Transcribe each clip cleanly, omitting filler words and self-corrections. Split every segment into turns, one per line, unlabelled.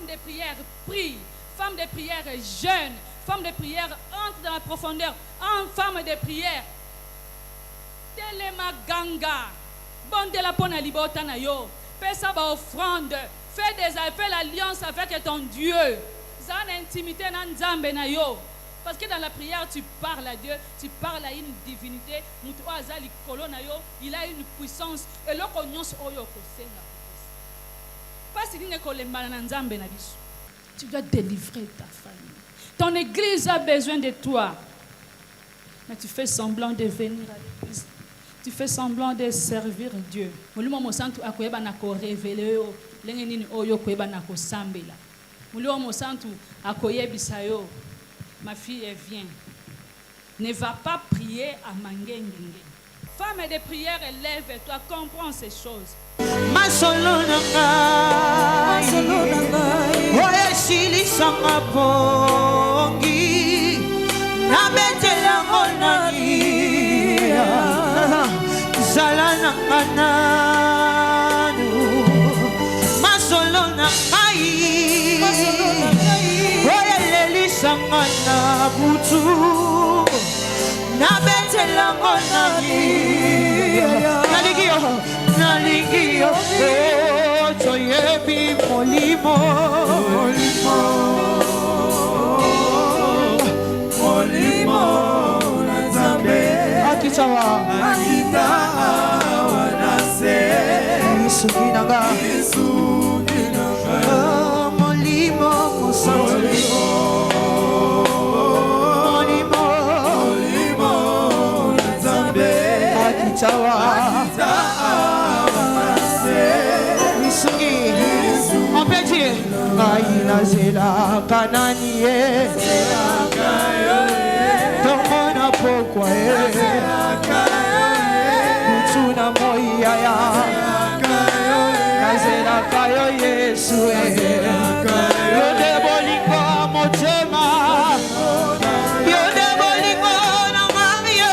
Femme de prière, prie. Femme de prière, jeûne. Femme de prière, entre dans la profondeur. En femme de prière. Telema ganga. Bonde la pona libota na yo. Fais ça ba offrande. Fais l'alliance avec ton Dieu. Zan intimité na nzambe na yo. Parce que dans la prière, tu parles à Dieu, tu parles à une divinité. Il a une puissance. Et là, tu dois délivrer ta famille. Ton église a besoin de toi. Mais tu fais semblant de venir à l'église. Tu fais semblant de servir Dieu. Ma fille, elle vient. Ne va pas prier à Mangengenge. Femme de prière, lève-toi, comprends ces choses.
Sangana butu na betela ngonani naligio toyebi molimo nazambe akitawa wanase sukinanga molimo mosanto on peut dire Aïna Zela Kananie Tomona Pokwa Mutuna Moyaya Zela Kayo Yesu Yode Bolingo Motema Yode Bolingo Namamiye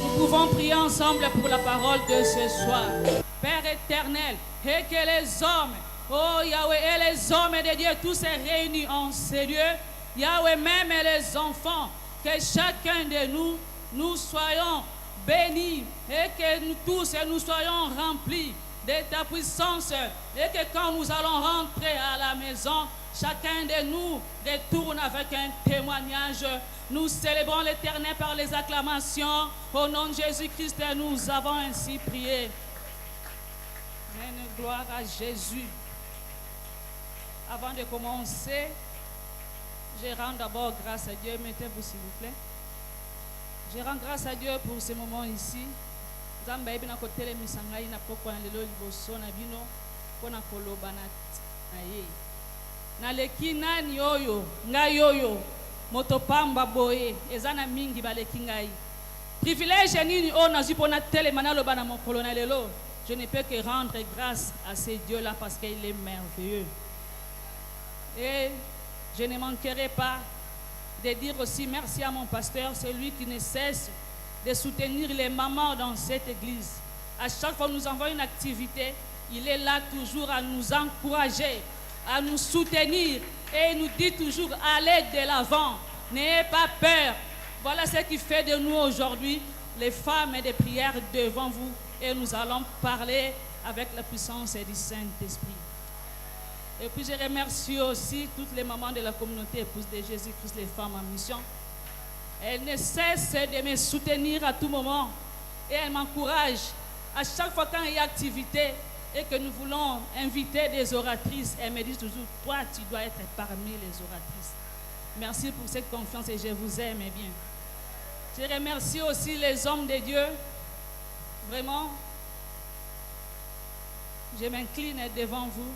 Nous pouvons prier ensemble pour la parole de ce soir. Père éternel, et que les hommes, oh Yahweh, et les hommes de Dieu, tous sont réunis en ces lieux. Yahweh, même les enfants, que chacun de nous, nous soyons bénis et que nous tous nous soyons remplis de ta puissance et que quand nous allons rentrer à la maison, chacun de nous retourne avec un témoignage. Nous célébrons l'Éternel par les acclamations. Au nom de Jésus-Christ, nous avons ainsi prié. Amen. Gloire à Jésus. Avant de commencer, je rends d'abord grâce à Dieu. Mettez-vous s'il vous plaît. Je rends grâce à Dieu pour ce moment ici. Zamba ebina kotele misangai na pokwa na lelo liboso na bino pona koloba na ye. Na leki nani oyo ngai oyo motopamba boye ezana mingi baleki ngai. Privilège nini o nazwi pona tele manaloba na mokolo na lelo. Je ne peux que rendre grâce à ce Dieu-là parce qu'il est merveilleux. Et je ne manquerai pas de dire aussi merci à mon pasteur, celui qui ne cesse de soutenir les mamans dans cette église. À chaque fois que nous envoyons une activité, il est là toujours à nous encourager, à nous soutenir et il nous dit toujours allez de l'avant, n'ayez pas peur. Voilà ce qui fait de nous aujourd'hui les femmes de prière devant vous et nous allons parler avec la puissance du Saint-Esprit. Et puis je remercie aussi toutes les mamans de la communauté épouses de Jésus-Christ, les femmes en mission. Elles ne cessent de me soutenir à tout moment et elles m'encouragent. À chaque fois quand il y a activité et que nous voulons inviter des oratrices, elles me disent toujours, toi tu dois être parmi les oratrices. Merci pour cette confiance et je vous aime bien. Je remercie aussi les hommes de Dieu. Vraiment, je m'incline devant vous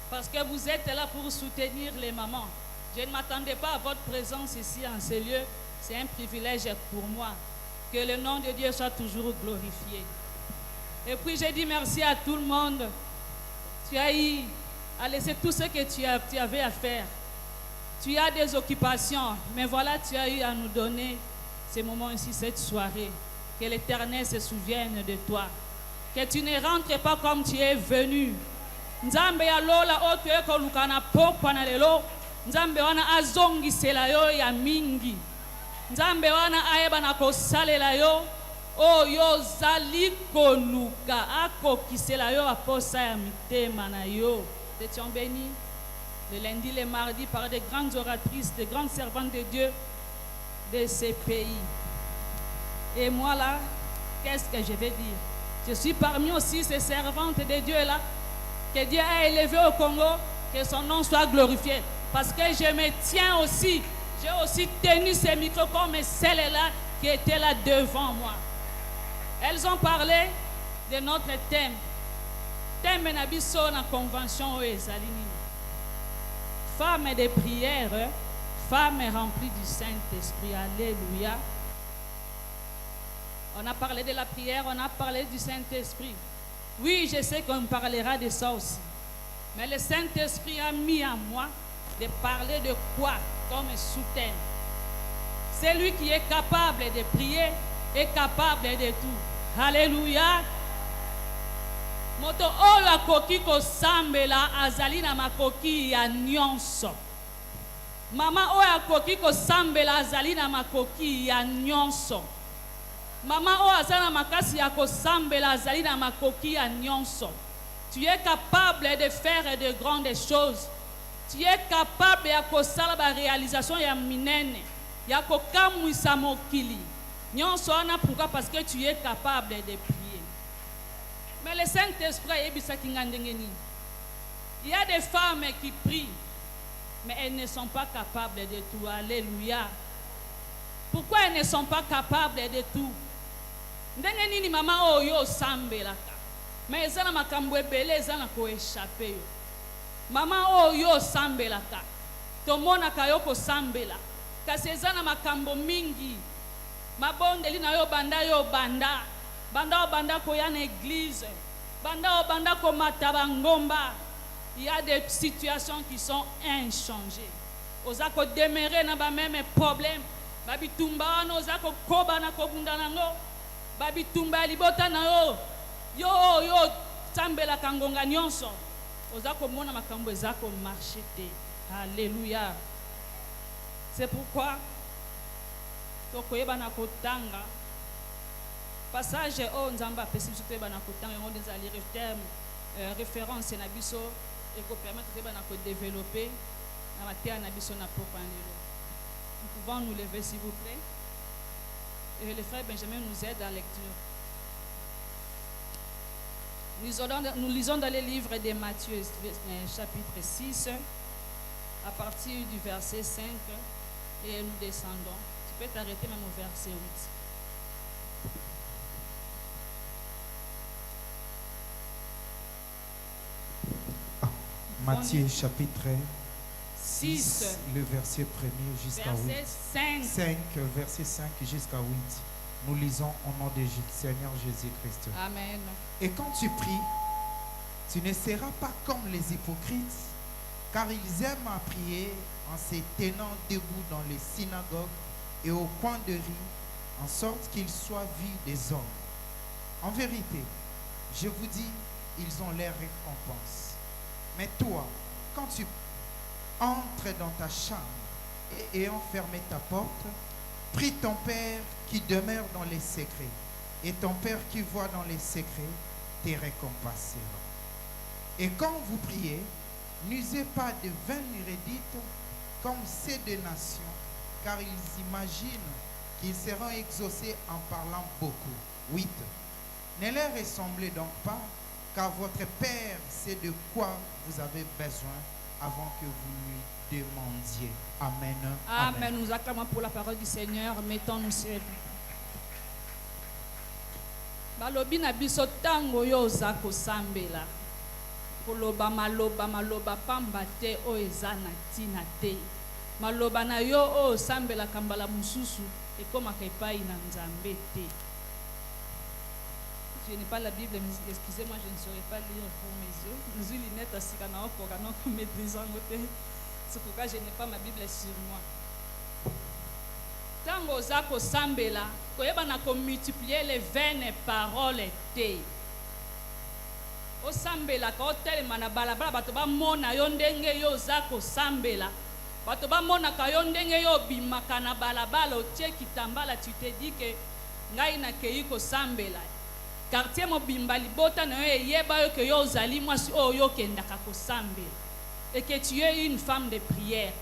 parce que vous êtes là pour soutenir les mamans. Je ne m'attendais pas à votre présence ici en ce lieu. C'est un privilège pour moi. Que le nom de Dieu soit toujours glorifié. Et puis je dis merci à tout le monde. Tu as eu à laisser tout ce que tu avais à faire. Tu as des occupations, mais voilà, tu as eu à nous donner ce moment ici, cette soirée. Que l'Éternel se souvienne de toi. Que tu ne rentres pas comme tu es venu. Nzambe ya lola otu eko lukana pokwa na lelo. Nzambe wana azongisela yo ya mingi. Nzambe wana ayeba na kosalela yo. O yo zali koluka akokisela yo aposa ya mitema na yo. Nous étions bénis le lundi, le mardi par des grandes oratrices, des grandes servantes de Dieu de ces pays. Et moi là, qu'est-ce que je vais dire? Je suis parmi aussi ces servantes de Dieu là, que Dieu a élevées au Congo, que son nom soit glorifié. Parce que je me tiens aussi, j'ai aussi tenu ces micros comme celles-là qui étaient là devant moi. Elles ont parlé de notre thème. Thème nabiso na convention o ezalini. Femme de prière, femme remplie du Saint-Esprit. Alléluia. On a parlé de la prière, on a parlé du Saint-Esprit. Oui, je sais qu'on parlera de ça aussi. Mais le Saint-Esprit a mis à moi de parler de quoi comme soutien. C'est lui qui est capable de prier et capable de tout. Alléluia. Moto oyo akoki kosambela azali na makoki ya nyonso. Mama oyo akoki kosambela azali na makoki ya nyonso. Mama oyo azali na makasi ya kosambela azali na makoki ya nyonso. Tu es capable de faire de grandes choses. Tu es capable ya kosala ba réalisation ya minene. Ya kokamwisa mokili. Nyonso wana pourquoi? Parce que tu es capable de prier. Mais le Saint-Esprit il y a des femmes qui prient, mais elles ne sont pas capables de tout. Alléluia. Pourquoi elles ne sont pas capables de tout? Ndenge nini mama oyo sambelaka. Mais ezana makambo ebele ezana ko échapper yo. Mama oyo sambelaka. Tomona kayoko sambela. Kasi ezana makambo mingi. Mabondeli na yo banda yo banda. Banda o banda ko ya na église. Banda o banda ko matabangomba. Il y a des situations qui sont inchangées. Ozako demeurer na ba même problème. Babi tumba no ozako koba na ko bunda nango. Babi tumba libota na yo. Yo tambela kangonga nyonso. Ozako mona makambo ezako marcher te. Alléluia. C'est pourquoi tokoyeba na kotanga passage o nzamba pesi biso toyeba na kotanga yango ezali terme référence na biso et ko permettre toyeba na ko développer na mateya na biso na pokwa lelo. Nous pouvons nous lever s'il vous plaît. Et le frère Benjamin nous aide en lecture. Nous lisons dans le livre de Matthieu chapitre 6 à partir du verset 5 et nous descendons. Tu peux t'arrêter même au verset 8.
Matthieu chapitre 6, le verset 1er jusqu'à 8. 5, verset 5 jusqu'à 8. Nous lisons au nom du Seigneur Jésus-Christ.
Amen.
Et quand tu pries, tu ne seras pas comme les hypocrites, car ils aiment à prier en se tenant debout dans les synagogues et au coin de rue, en sorte qu'ils soient vus des hommes. En vérité, je vous dis, ils ont leur récompense. Mais toi, quand tu entres dans ta chambre et ayant fermé ta porte, prie ton Père qui demeure dans les secrets, et ton Père qui voit dans les secrets te récompensera. Et quand vous priez, n'usez pas de vaines redites comme ces deux nations, car ils imaginent qu'ils seront exaucés en parlant beaucoup. 8. Ne leur ressemblez donc pas, car votre Père sait de quoi vous avez besoin avant que vous lui demandiez. Amen.
Amen. Nous acclamons pour la parole du Seigneur. Mettons-nous sur. Balobi na biso tango yo oza kosambela. Koloba maloba pamba te o eza na tina te. Maloba na yo o sambela kambala mususu ekomaka epai na Nzambe te. Je n'ai pas la Bible, mais excusez-moi, je ne saurais pas lire pour mes yeux. Nous avons lunettes aussi, nous maîtrisons. C'est pourquoi je n'ai pas ma Bible sur moi. Tango oza kosambela, koyeba na ko multiplier les vaines paroles te. Osambela ka otelema na balabala bato ba mona yo ndenge yo oza kosambela. Bato ba mona ka yo ndenge yo bimaka na balabala otie kitambala, tu te dis que ngai na kei kosambela. Quartier mobimba libota na yo yeba yo ke yo ozali mwasi oyo kendaka kosambela. Et que tu es une femme de prière.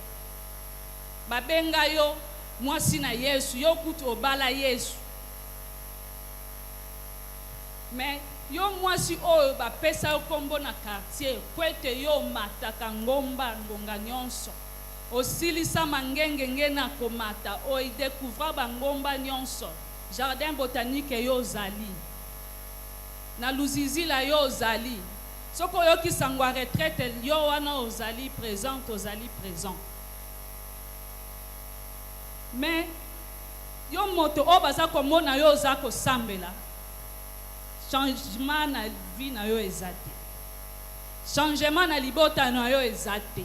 Babenga yo mwasi na Yesu, yo kutu obala Yesu. Mais yo mwasi oyo bapesa yo kombo na quartier, kwete yo mataka ngomba ngonga nyonso. Osilisa mangenge na komata, o découvrir bangomba nyonso. Jardin botanique yo zali. Na luzizi la yo ozali. Soko yo ki sangwa retraite yo wana ozali présent. Mais yo moto o baza komona yo oza kosambela. Changement na vie na yo ezate. Changement na libota na yo ezate.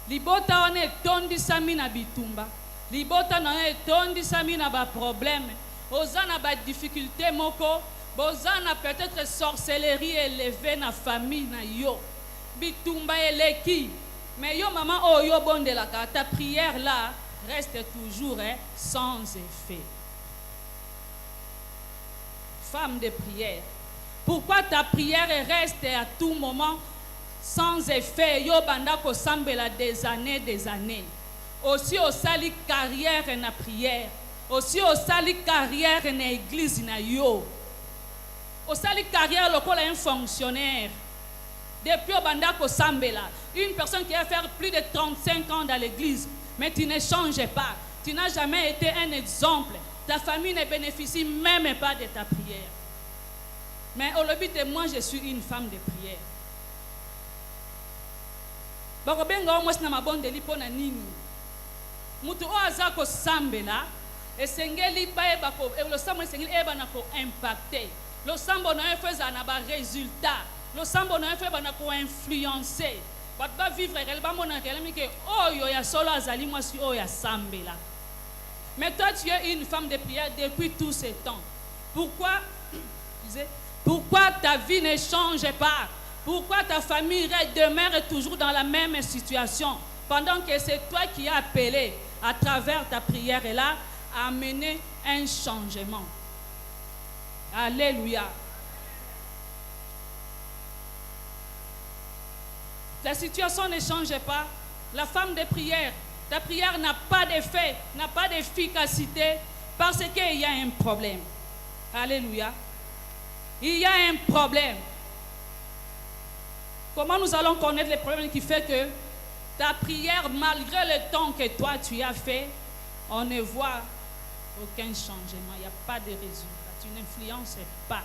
Libota wana etondisami na bitumba. Libota na yo etondisami na ba problème. Oza na ba difficulté moko. Bozana peut-être sorcellerie élevée na famille na yo. Bitumba eleki. Mais yo maman oh yo bondela ta prière là reste toujours sans effet. Femme de prière. Pourquoi ta prière reste à tout moment sans effet? Yo banda ko sambela des années. Aussi au sali carrière na prière. Aussi au sali carrière na église na yo. Au sali carrière local un fonctionnaire. Depuis au Bandako Sambela, une personne qui va faire plus de 35 ans dans l'église, mais tu ne changes pas. Tu n'as jamais été un exemple. Ta famille ne bénéficie même pas de ta prière. Mais au lobby de moi, je suis une femme de prière. Bakobenga omwes na mabonde lipo na nini. Mutu o azako Sambela, esengeli ba bako e lo sambo esengeli eba na ko impacter. Le sambo na fait na ba résultat. Le sambo na fait na ko influencer. Ba vivre réellement mon réellement que oh yo ya solo azali moi si oh ya sambela. Mais toi tu es une femme de prière depuis tous ces temps. Pourquoi ta vie ne change pas? Pourquoi ta famille demeure toujours dans la même situation pendant que c'est toi qui as appelé à travers ta prière et là à amener un changement? Alléluia. La situation ne change pas. La femme de prière, ta prière n'a pas d'effet, n'a pas d'efficacité parce qu'il y a un problème. Alléluia. Il y a un problème. Comment nous allons connaître le problème qui fait que ta prière, malgré le temps que toi tu as fait, on ne voit aucun changement. Il n'y a pas de résultat. Tu n'influences pas.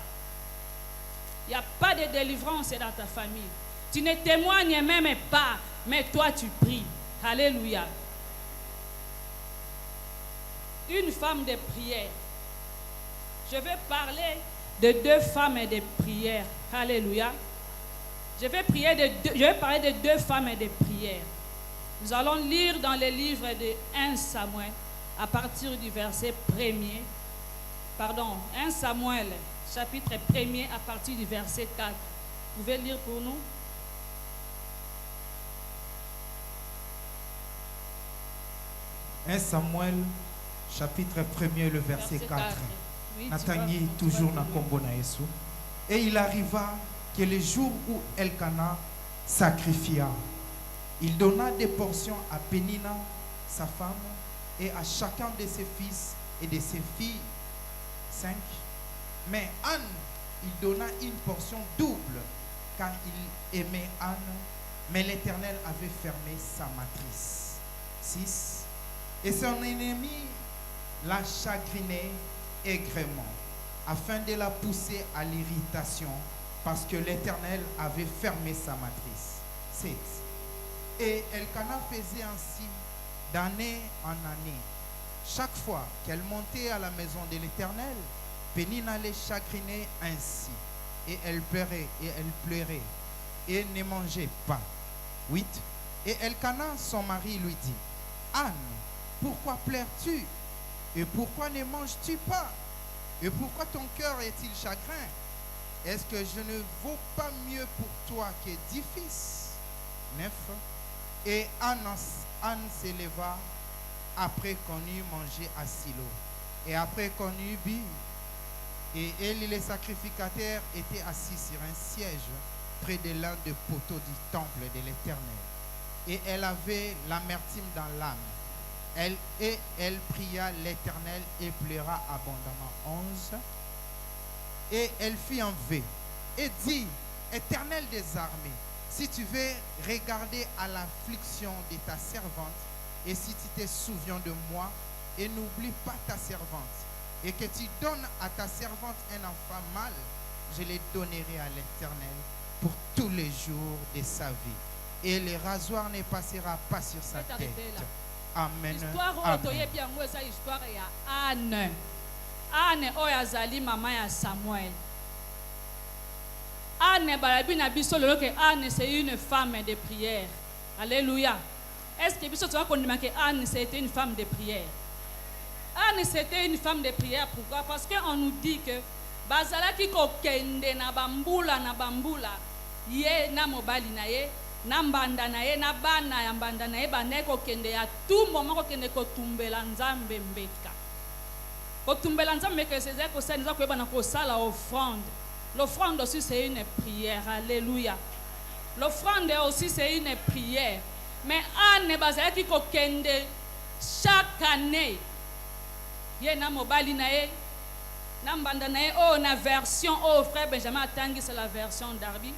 Il n'y a pas de délivrance dans ta famille. Tu ne témoignes même pas, mais toi tu pries. Alléluia. Une femme de prière. Je vais parler de deux femmes de prière. Alléluia. Je vais parler de deux femmes de prière. Nous allons lire dans le livre de 1 Samuel à partir du verset 1er. Pardon, 1 Samuel, chapitre 1er à partir du verset 4. Vous pouvez lire pour nous? «
1 Samuel, chapitre 1er, le verset 4.
Oui,
Nathalie, toujours na kombo na Yesu. Et il arriva que le jour où Elkana sacrifia, il donna des portions à Pénina, sa femme, et à chacun de ses fils et de ses filles, 5. Mais Anne, il donna une portion double, car il aimait Anne, Mais l'Éternel avait fermé sa matrice. 6. Et son ennemi la chagrinait aigrement, afin de la pousser à l'irritation, parce que l'Éternel avait fermé sa matrice. 7. Et Elkana faisait ainsi d'année en année. Chaque fois qu'elle montait à la maison de l'Éternel, Pénina les chagrinait ainsi. Et elle pleurait, et ne mangeait pas. 8. Et Elkana, son mari, lui dit, Anne, pourquoi pleures-tu? Et pourquoi ne manges-tu pas? Et pourquoi ton cœur est-il chagrin? Est-ce que je ne vaux pas mieux pour toi que 10 fils? 9. Et Anne s'éleva après qu'on eut mangé à Silo, et après qu'on eut bu. Et Élie, les sacrificateurs, étaient assis sur un siège près de l'un des poteaux du temple de l'Éternel. Et elle avait l'amertume dans l'âme. Elle pria l'Éternel et pleura abondamment. 11. Et elle fit un vœu et dit, Éternel des armées, si tu veux regarder à l'affliction de ta servante, et si tu te souviens de moi, et n'oublie pas ta servante, et que tu donnes à ta servante un enfant mâle, je le donnerai à l'Éternel pour tous les jours de sa vie. Et le rasoir ne passera pas sur sa tête. Amen.
Histoire otoye bien moi ça histoire ya Anne. Anne oyazali maman ya Samuel. Anne balabi na biso lelo que Anne c'est une femme de prière. Alléluia. Est-ce que biso tu vas connaître que Anne c'était une femme de prière? Anne c'était une femme de prière. Pourquoi? Parce qu'on nous dit que bazalaki ko kende na bambula ye na mobali na ye na mbanda na ye na bana ya mbanda na ye banaye kokende ya tout moment kokende kotumbela nzambe mbeka. Kotumbela nzambe mbeka c'est ça que ça nous a koyeba na kosala offrande. L'offrande aussi c'est une prière. Alléluia. L'offrande aussi c'est une prière. Mais Anne bazalaki kokende chaque année ye na mobali na ye na mbanda na ye oh na version oh frère Benjamin atangi c'est la version d'Arbi.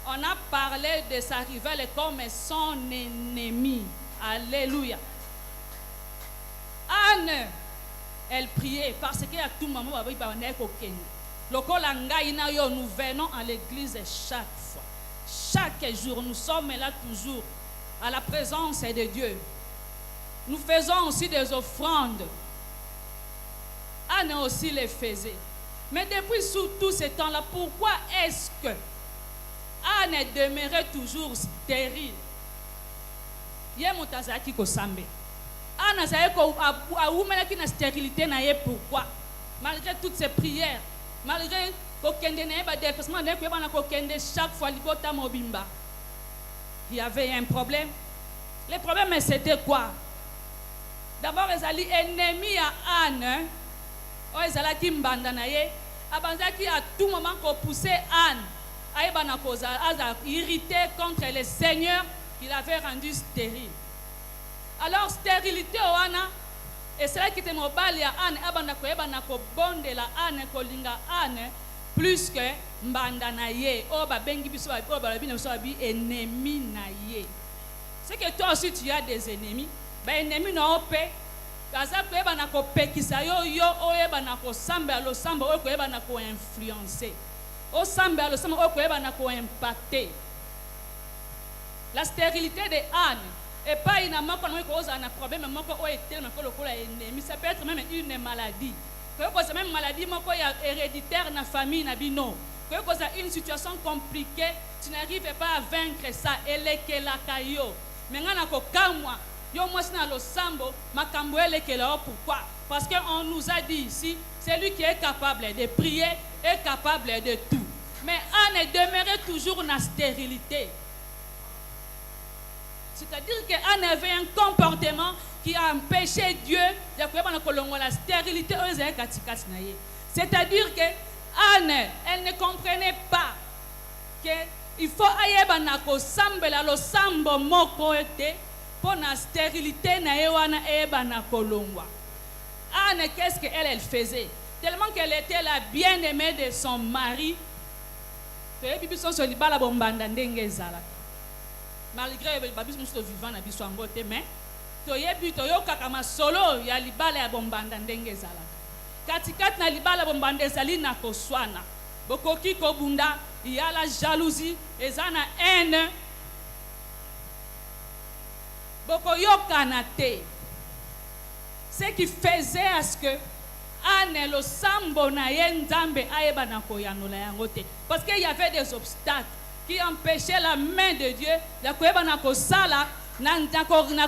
On a parlé de sa rivale comme son ennemi. Alléluia. Anne, elle priait parce qu'à tout moment, nous venons à l'église chaque fois. Chaque jour, nous sommes là toujours à la présence de Dieu. Nous faisons aussi des offrandes. Anne aussi les faisait. Mais depuis tout ce temps-là, pourquoi est-ce que Anne demeurait toujours stérile? Yemutazaki ko sambe. Anne azaki ko awumelaki na stérilité na ye pourquoi? Malgré toutes ces prières, malgré ko kende na ba déplacement na ko bana ko kende chaque fois libota mobimba. Il y avait un problème. Le problème c'était quoi? D'abord ezali ennemi à Anne. O ezalaki mbanda na ye, abanzaki à tout moment ko pousser Anne a irrité contre le Seigneur qu'il avait rendu stérile. Alors stérilité oana et c'est là qui te mobali à Anne abana ko bonde la Anne ko linga Anne plus que mbanda na ye o ba bengi biso ba ba bino so bi ennemi na ye. C'est que toi aussi tu as des ennemis, ba ennemi no opé kaza ko ebana ko pekisa yo o ebana ko samba lo samba o ko ebana ko influencer. Au semble le semble au impacté. La stérilité de Anne et pas une amant qu'on a un problème mais qu'on est tellement que le ennemi ça peut être même une maladie. Que c'est même maladie mais qu'on héréditaire dans la famille na bino. Que c'est une situation compliquée, tu n'arrives pas à vaincre ça et que la caillou. Mais ngana ko kamwa yo moi c'est dans le sambo makambo ele que là pourquoi? Parce qu'on nous a dit ici, c'est lui qui est capable de prier, est capable de tout. Mais Anne demeurait toujours dans la stérilité. C'est-à-dire qu'Anne avait un comportement qui a empêché Dieu de faire la stérilité. C'est-à-dire qu'Anne, elle ne comprenait pas qu'il faut aller au sambo le sambo moko ete pour la stérilité na ewana ebana kolongwa. Anne, qu'est-ce qu'elle faisait? Tellement qu'elle était la bien-aimée de son malgré babis musto vivant na biso yango te mais toyebi toyokaka masolo ya libala ya bombanda ndenge ezalaka katikati na libala bombanda ezali na koswana bokoki kobunda ya la jalousie eza na haine bokoyokana te ce qui faisait à ce que Anne lo sambo na ye nzambe ayeba na koyanola yango te parce qu'il y avait des obstacles qui empêchaient la main de Dieu de koyeba na kosala na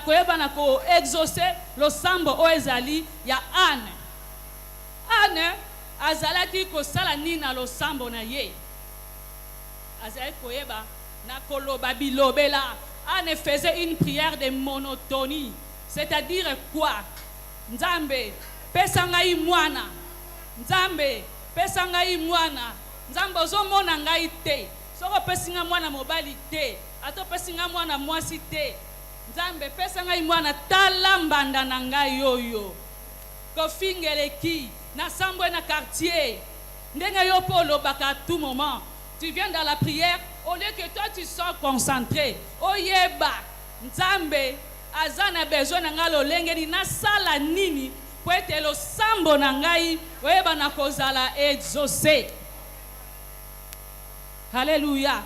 koyeba na ko exaucer lo sambo o ezali ya Anne. Anne azalaki kosala nini na lo sambo na ye azalaki koyeba na koloba bilobela. Anne faisait une prière de monotonie, c'est-à-dire quoi? Nzambe pesa ngai mwana, Nzambe pesa ngai mwana, Nzambe ozomona ngai te, soko pesi nga mwana mobali te, ato pesi nga mwana mwasi te, Nzambe pesa ngai mwana tala mbanda na ngai yoyo kofingeleki na sambwe na quartier ndenge yo po lobaka à tout moment. Tu viens dans la prière, au lieu que toi tu sois concentré, oyeba Nzambe azana besoin na nga lolenge ni na sala nini po ete lo sambo na ngai oyeba na kozala exaucé. Alléluia.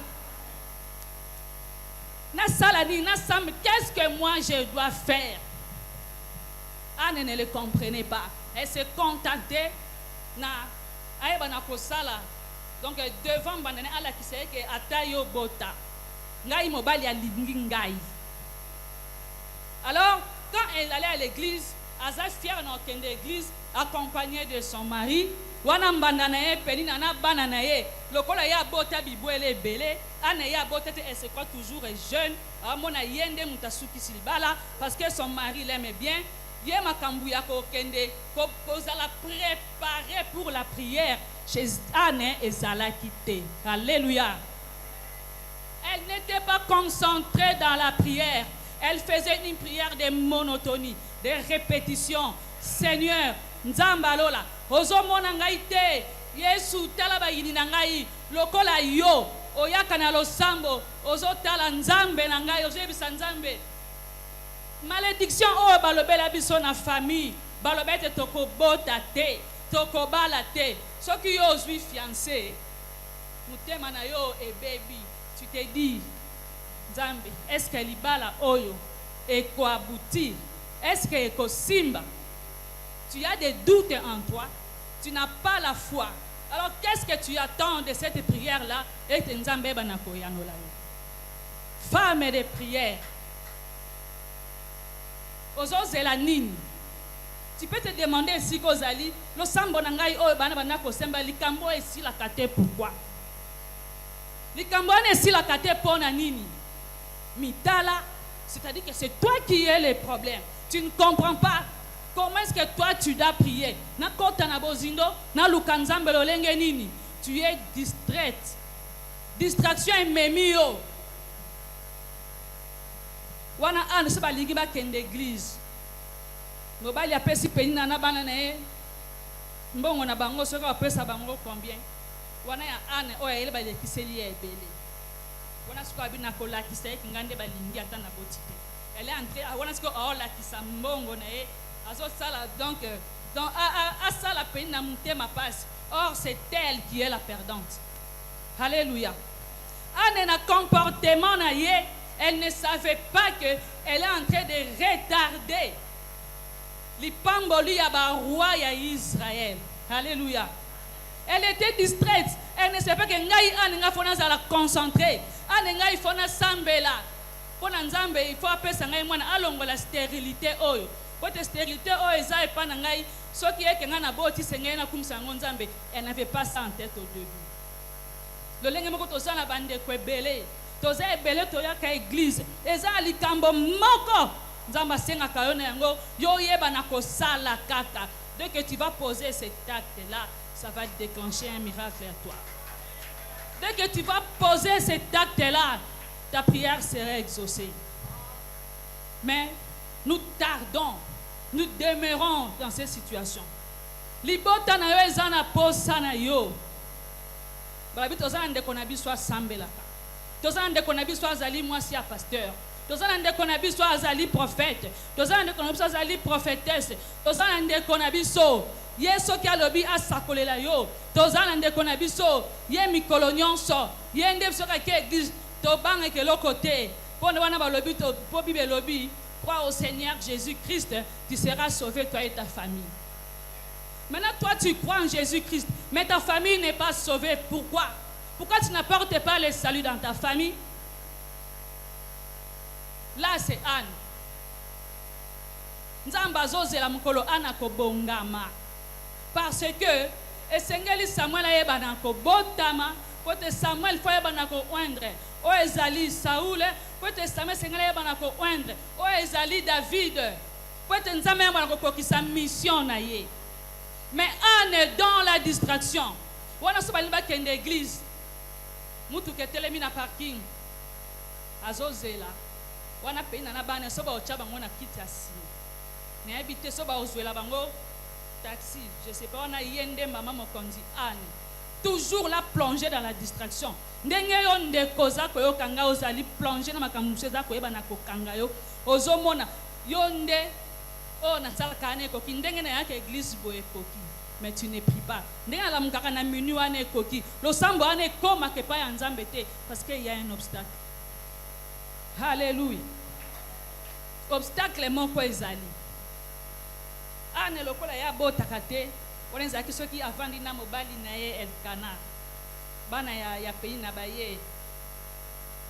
Na sala nini na sambo, qu'est-ce que moi je dois faire? Anne ne le comprenait pas. Elle se contentait na ayeba na kosala. Donc devant bandane ala qui sait que atayo bota ngai mobali alingi ngai. Alors quand elle allait à l'église, aza fière na okende l'église accompagnée de son mari, wana mbandana ye penina na bana na ye lokola ya bota bibwele belé ana ya bota te, elle se croit toujours jeune amona yende mutasuki silibala parce que son mari l'aime bien. Ye makambu ya kokende kozala préparé pour la prière chez Anne et Zalaki te. Alléluia. Elle n'était pas concentrée dans la prière. Elle faisait une prière de monotonie, de répétition. Seigneur, Nzamba lola, ozomona ngai te, Yesu tala ba yini na ngai, lokola yo, oyaka na losambo, ozotala Nzambe na ngai, ozebisa Nzambe. Malédiction o balobela biso na famille, balobete toko bota te, toko bala te. Soki yo ozwi fiancé, mutema na yo e baby, tu te dis, Nzambe, est-ce que libala oyo eko aboutir? Est-ce que eko simba? Tu as des doutes en toi, tu n'as pas la foi. Alors qu'est-ce que tu attends de cette prière-là? Et Nzambe banako yanola yo. Femme de prière. Tu peux te demander si Kozali, le sambo nangai o bana bana ko semba likambo esi la kate pourquoi? Likambo esi la kate pona nini? Mitala, c'est-à-dire que c'est toi qui es le problème. Tu ne comprends pas comment est-ce que toi tu dois prier. Na kota na bozindo, na lukanzambe lolenge nini? Tu es distraite. Distraction est memio. Wana ane se baligi ba kende église mobali apesi penina na bana na ye mbongo na bango soka apesa bango combien wana ya ane oya ele balekiseli ya ebele wana siko abina kola kisa ngande balingi ata na botite elle est entrée wana siko ola kisa mbongo na ye azo sala donc dans a sala penina mutema passe. Or c'est elle qui est la perdante. Alléluia. Ane na comportement na ye. Elle ne savait pas qu'elle est en train de retarder l'ipamboli ya roi ya Israël. Alléluia. Elle était distraite. Elle ne savait pas que ngai ane fona la concentrer. Ane ngai fona sambela. Pona nzambe il faut appeler ça ngai mwana alongo la stérilité oyo. Votre stérilité oyo eza epa na ngai soki eke nga na boti sengai na kumisa nzambe. Elle n'avait pas ça en tête au début. Le lenge moko tozana bande kwebele. Toza ebele toyaka église eza likambo moko nzamba senga kayona yango yo yeba na kosala kaka. Dès que tu vas poser cet acte là, ça va déclencher un miracle à toi. Dès que tu vas poser cet acte là, ta prière sera exaucée. Mais nous tardons, nous demeurons dans cette situation. Libota na yo ezana posa na yo. Balabito za ndeko na biso asambelaka. tozala ndeko na biso azali mwasi ya pasteur, tozala ndeko na biso azali prophète, tozala ndeko na biso azali prophétesse, tozala ndeko na biso ye soki alobi asakolela yo, tozala ndeko na biso ye mikolo nyonso ye nde biso kaki église tobangaka eloko te mpo na wana balobi mpo bible elobi crois au Seigneur Jésus-Christ, tu seras sauvé toi et ta famille. Maintenant toi tu crois en Jésus-Christ mais ta famille n'est pas sauvée. Pourquoi? Pourquoi tu n'apportes pas le salut dans ta famille? Là c'est Anne. Nzamba azozela mukolo Anne akobongama parce que esengeli Samuel ayebana kobotama pote Samuel faut yebana ko oindre o ezali Saoul pote Samuel sengeli ayebana ko oindre o ezali David pote nzambe yebana ko kokisa mission na ye. Mais Anne est dans la distraction. Wana so bali bakende église mutu ketelemi na parking azozela wana peina na bana so ba ocha bango na kiti asima na habité so ba ozwela bango taxi, je sais pas, on a yende maman mokonzi Anne toujours la plongée dans la distraction. Ndenge yo ndekoza ko yo kanga ozali plongé na makamuse za ko yeba na ko kanga yo ozomona yo nde o na sala kane ko kindenge na yake église boye koki mais tu ne pries pas. Ndenge la mukaka na minu ane koki lo sambo ane koma ke pa ya nzambe te parce que il y a un obstacle. Alléluia. Obstacle moko ezali. Ane lokola ya botaka te oneza ki soki avandi na mobali na ye Elkana bana ya pays na baye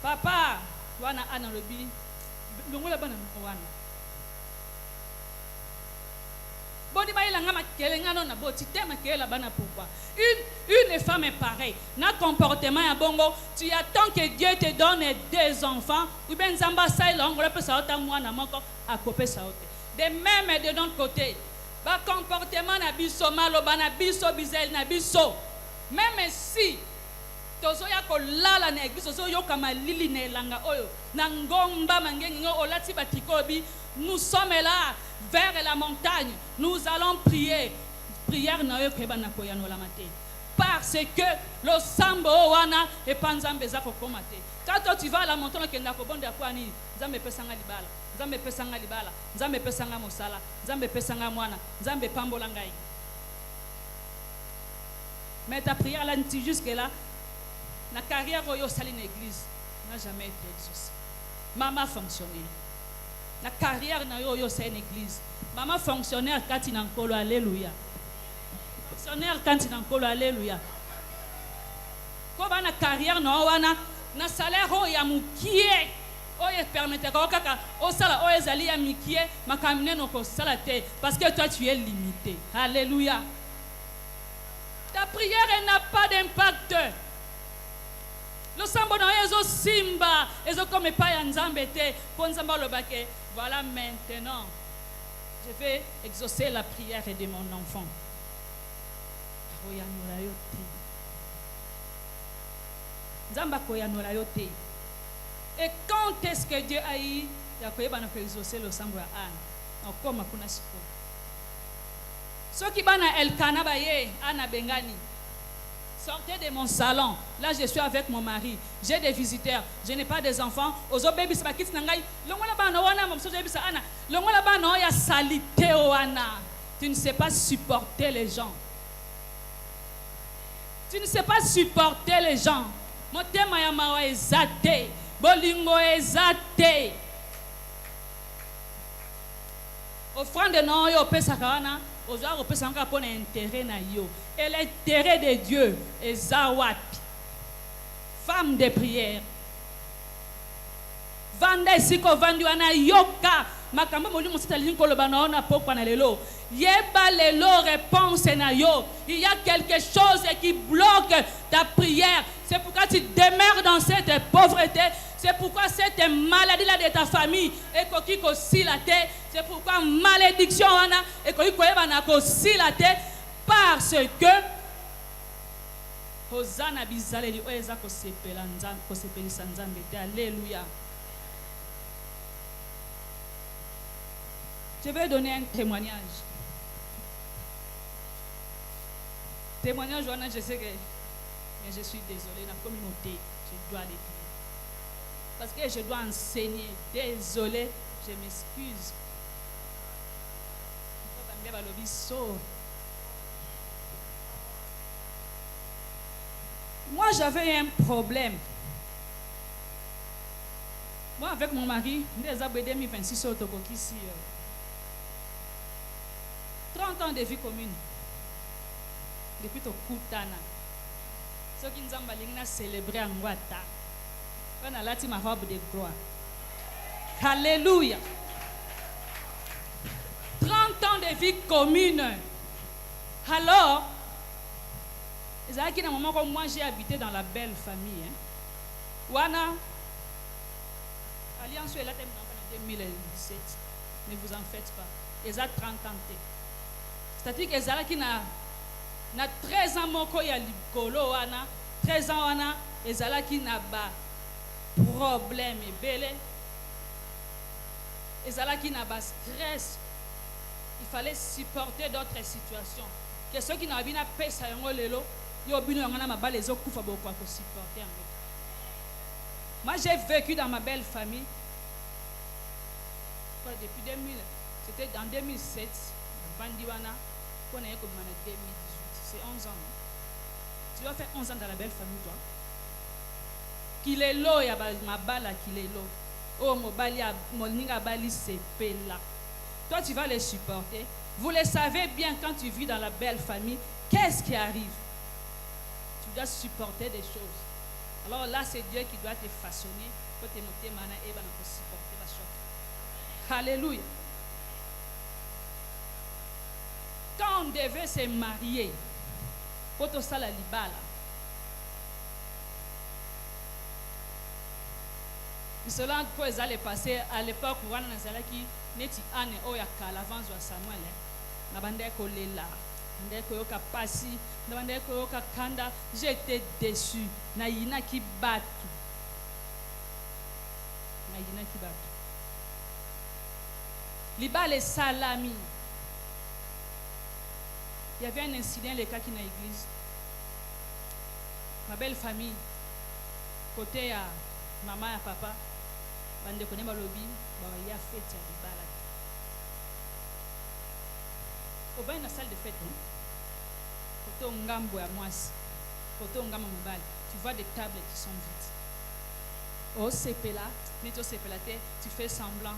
papa wana ana lobi longola bana wana boni baila ngama kelenga non na boti te makela bana. Pourquoi une femme est pareille na comportement ya bongo tu attends que Dieu te donne des enfants ou bien nzamba sa longola pesa ota mwana moko akopesa ote de même de notre côté ba comportement na biso maloba na biso bizel na biso même si tozo ya ko lala na église tozo yoka malili na elanga oyo na ngomba mangengi ngo olati batikobi nous sommes là vers la montagne nous allons prier prière na yo keba na koyano la matin parce que le sambo wana e panzambe za ko komate quand tu vas à la montagne ke ndako bonde kwa ni nzambe pesanga libala nzambe pesanga libala nzambe pesanga mosala nzambe pesanga mwana nzambe pambola ngai. Mais ta prière là nti jusque là na carrière yo sali na église n'a jamais été exaucée. Maman fonctionnaire na carrière na yo sali na église maman fonctionnaire kati na nkolo alléluia fonctionnaire kati na nkolo alléluia ko bana carrière na wana na salaire o ya mukie oye permettre ko kaka o sala o ezali ya mikie makamine no ko sala te parce que toi tu es limité. Alléluia. Ta prière n'a pas d'impact. Le sambo na ezo simba ezo comme pas ya nzambe te po nzamba lo bake voilà maintenant je vais exaucer la prière de mon enfant. Koyanola yo te nzamba koyanola yo te. Et quand est-ce que Dieu a eu yakoyeba na exaucer le sambo ya Anne okoma kuna siko soki bana Elkana baye Anna bengani sortez de mon salon. Là je suis avec mon mari, j'ai des visiteurs, je n'ai pas des enfants ozo baby sa bakiti na ngai longola bana wana mamso baby sa Anna longola bana ya salité wana. Tu ne sais pas supporter les gens, tu ne sais pas supporter les gens. Motema ya mawa ezate bolingo ezate offrande na yo pesa kana ozo pesa nga pour intérêt na yo et l'intérêt de Dieu ezawati. Femme de prière vanda siko vandi wana yoka makambo moli mosita linko lo bana ona pokwa na lelo yeba lelo réponse na yo. Il y a quelque chose qui bloque ta prière. C'est pourquoi tu demeures dans cette pauvreté. C'est pourquoi cette maladie là de ta famille est kokiko si la tête. C'est pourquoi malédiction wana et kokiko yeba ko si la tête parce que Hosanna bizaleli oeza ko sepela nzambe ko sepelisa nzambe. Alléluia. Je vais donner un témoignage. Témoignage, je sais que mais je suis désolée, la communauté, je dois le dire. Parce que je dois enseigner. Désolé, je m'excuse. Moi, j'avais un problème. Moi, avec mon mari, nous avons 2026 au Togoki ici. 30 ans de vie commune. Depuis ton Koutana. Ce qui nous a célébré en Ouattara. On a là ma robe de gloire. Alléluia. 30 ans de vie commune. Alors, c'est à un moment où moi j'ai habité dans la belle famille. Wana, Alliance est là en 2017. Ne vous en faites pas. Ils ont 30 ans. C'est-à-dire que Zala qui n'a 13 ans, moko ya likolo wana, 13 ans wana, Zala qui n'a pas problème et belé. Zala qui n'a pas stress. Il fallait supporter d'autres situations. Que ceux qui n'ont pas payé ça, ils ont supporter. Moi, j'ai vécu dans ma belle famille. Depuis 2000, c'était en 2007, Bandiwana, qu'on est comme en 2018. C'est 11 ans. Tu dois faire 11 ans dans la belle famille, toi. Qu'il est là, il y a ma balle qu'il est là. Oh, mon ninga bali, c'est là. Toi, tu vas les supporter. Vous le savez bien quand tu vis dans la belle famille, qu'est-ce qui arrive? Tu dois supporter des choses. Alors là, c'est Dieu qui doit te façonner pour te monter maintenant et pour supporter la chose. Alléluia. Quand on devait se marier, pour tout ça, la libala. Cela pour les aller passer à l'époque où on a qui neti ane oya kalavance wa Samuel na bande ko lela ndeko yoka pasi na bande ko yoka kanda. J'étais déçu na yina ki batu libale salami. Il y avait un incident le cas qui na église. Ma belle famille côté à maman et papa bande connaît balobi ba ya fête ya libala. Au bain la salle de fête, côté ngambo ya mwasi, côté ngamba mobile, tu vois des tables qui sont vides. Oh c'est là, nito c'est là, tu fais semblant,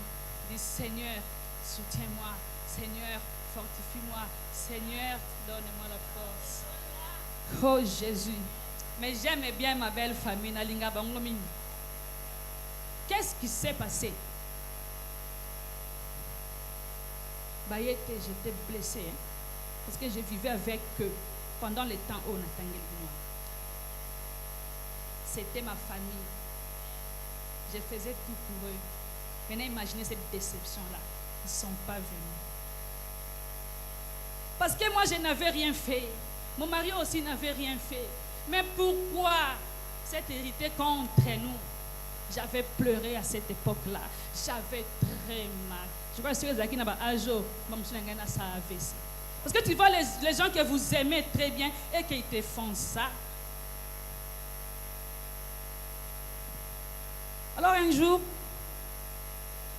dis Seigneur, soutiens-moi, Seigneur, fortifie-moi, Seigneur, donne-moi la force. Oh Jésus, mais j'aime bien ma belle famille nalinga bangomi. Qu'est-ce qui s'est passé? J'étais blessée parce que je vivais avec eux pendant le temps où on attendait le noir. C'était ma famille. Je faisais tout pour eux. Maintenant, imaginez cette déception-là. Ils ne sont pas venus. Parce que moi, je n'avais rien fait. Mon mari aussi n'avait rien fait. Mais pourquoi cette hérité contre nous? J'avais pleuré à cette époque-là. J'avais très mal. Je crois que ceux qui n'ont pas âgé, parce que tu vois les gens que vous aimez très bien et qui te font ça. Alors un jour,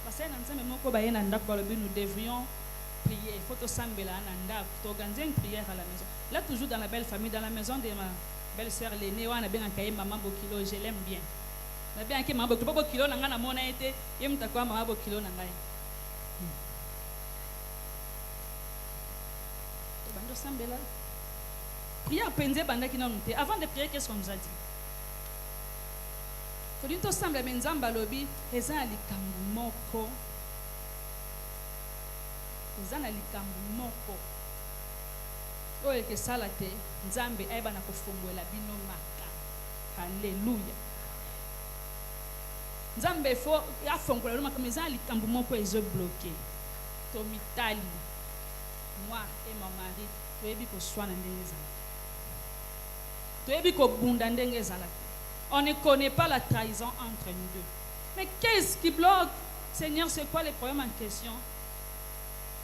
nous devrions prier. Il faut organiser une prière à la maison. Là, toujours dans la belle famille, dans la maison de ma belle-sœur l'aînée, on a bien accueilli maman Bokilo, je l'aime bien. On a bien accueilli maman Bokilo, on a bien été, et on a bien maman Bokilo. Prière avant de prier, qu'est-ce qu'on nous a dit? Il faut dire que semble menzamba lobi eza likambo moko. Eza na likambo moko. Oyo ke salate nzambe ayeba na kofongola bino maka. Alléluia. Nzambe fo afongola bino maka eza likambo moko ezo bloqué. Tomitali. Moi et mon mari, toyebi ko swana ndenge ezala. Toyebi ko bunda ndenge ezala. On ne connaît pas la trahison entre nous deux. Mais qu'est-ce qui bloque? Seigneur, c'est quoi les problèmes en question?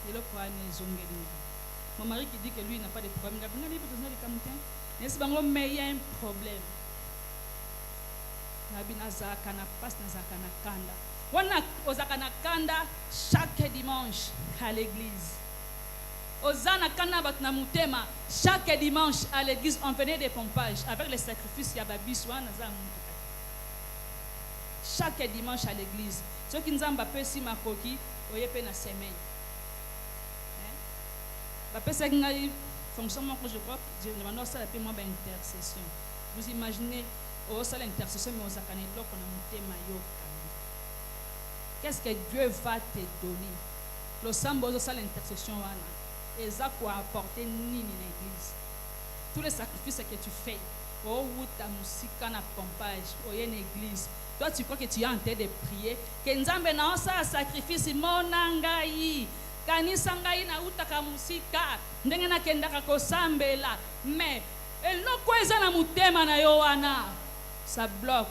Et le problème est mon mari qui dit que lui n'a pas de problème. Mais il y a un problème. nabi nazalaka na passe nazalaka na kanda wana ozalaka na kanda chaque dimanche à l'église ozana kanda bato na motema chaque dimanche à l'église on venait des pompages avec les sacrifices ya babiso wana za mutu chaque dimanche à l'église soki nzambe apesi makoki oye pe na semaine bapesaki ngai fonction moko je crois je demande osala pe moi intercession vous imaginez osala intercession mais ozalaka na eloko na motema yo qu'est-ce que Dieu va te donner losambo ozosala intercession wana eza koapporter nini na église tous les sacrifices que tu fais outa musika na pompage oye na église toi tu crois que tu es en train de prier que nzambe na osala sacrifice mona ngai kanisa ngai na utaka musika ndenge nakendaka kosambela mais eloko eza na motema na yo wana ça bloque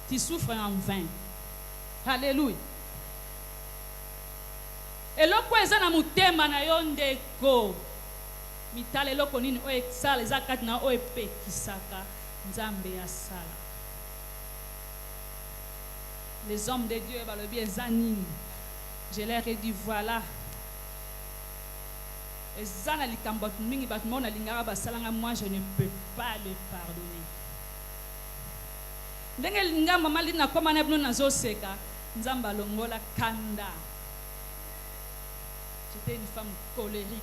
tu souffres en vain alléluia eloko eza na motema na yo ndeko mitala eloko nini oyo esala eza kati na oyo epekisaka nzambe ya sala les hommes de Dieu balobi eza nini je leur ai dit voilà eza na likambo mingi bato mo nalingaka basalanga moi je ne peux pas le pardonner ndenge linga mama lini nakoma na bino nazoseka nzambe alongola kanda. J'étais une femme colérique.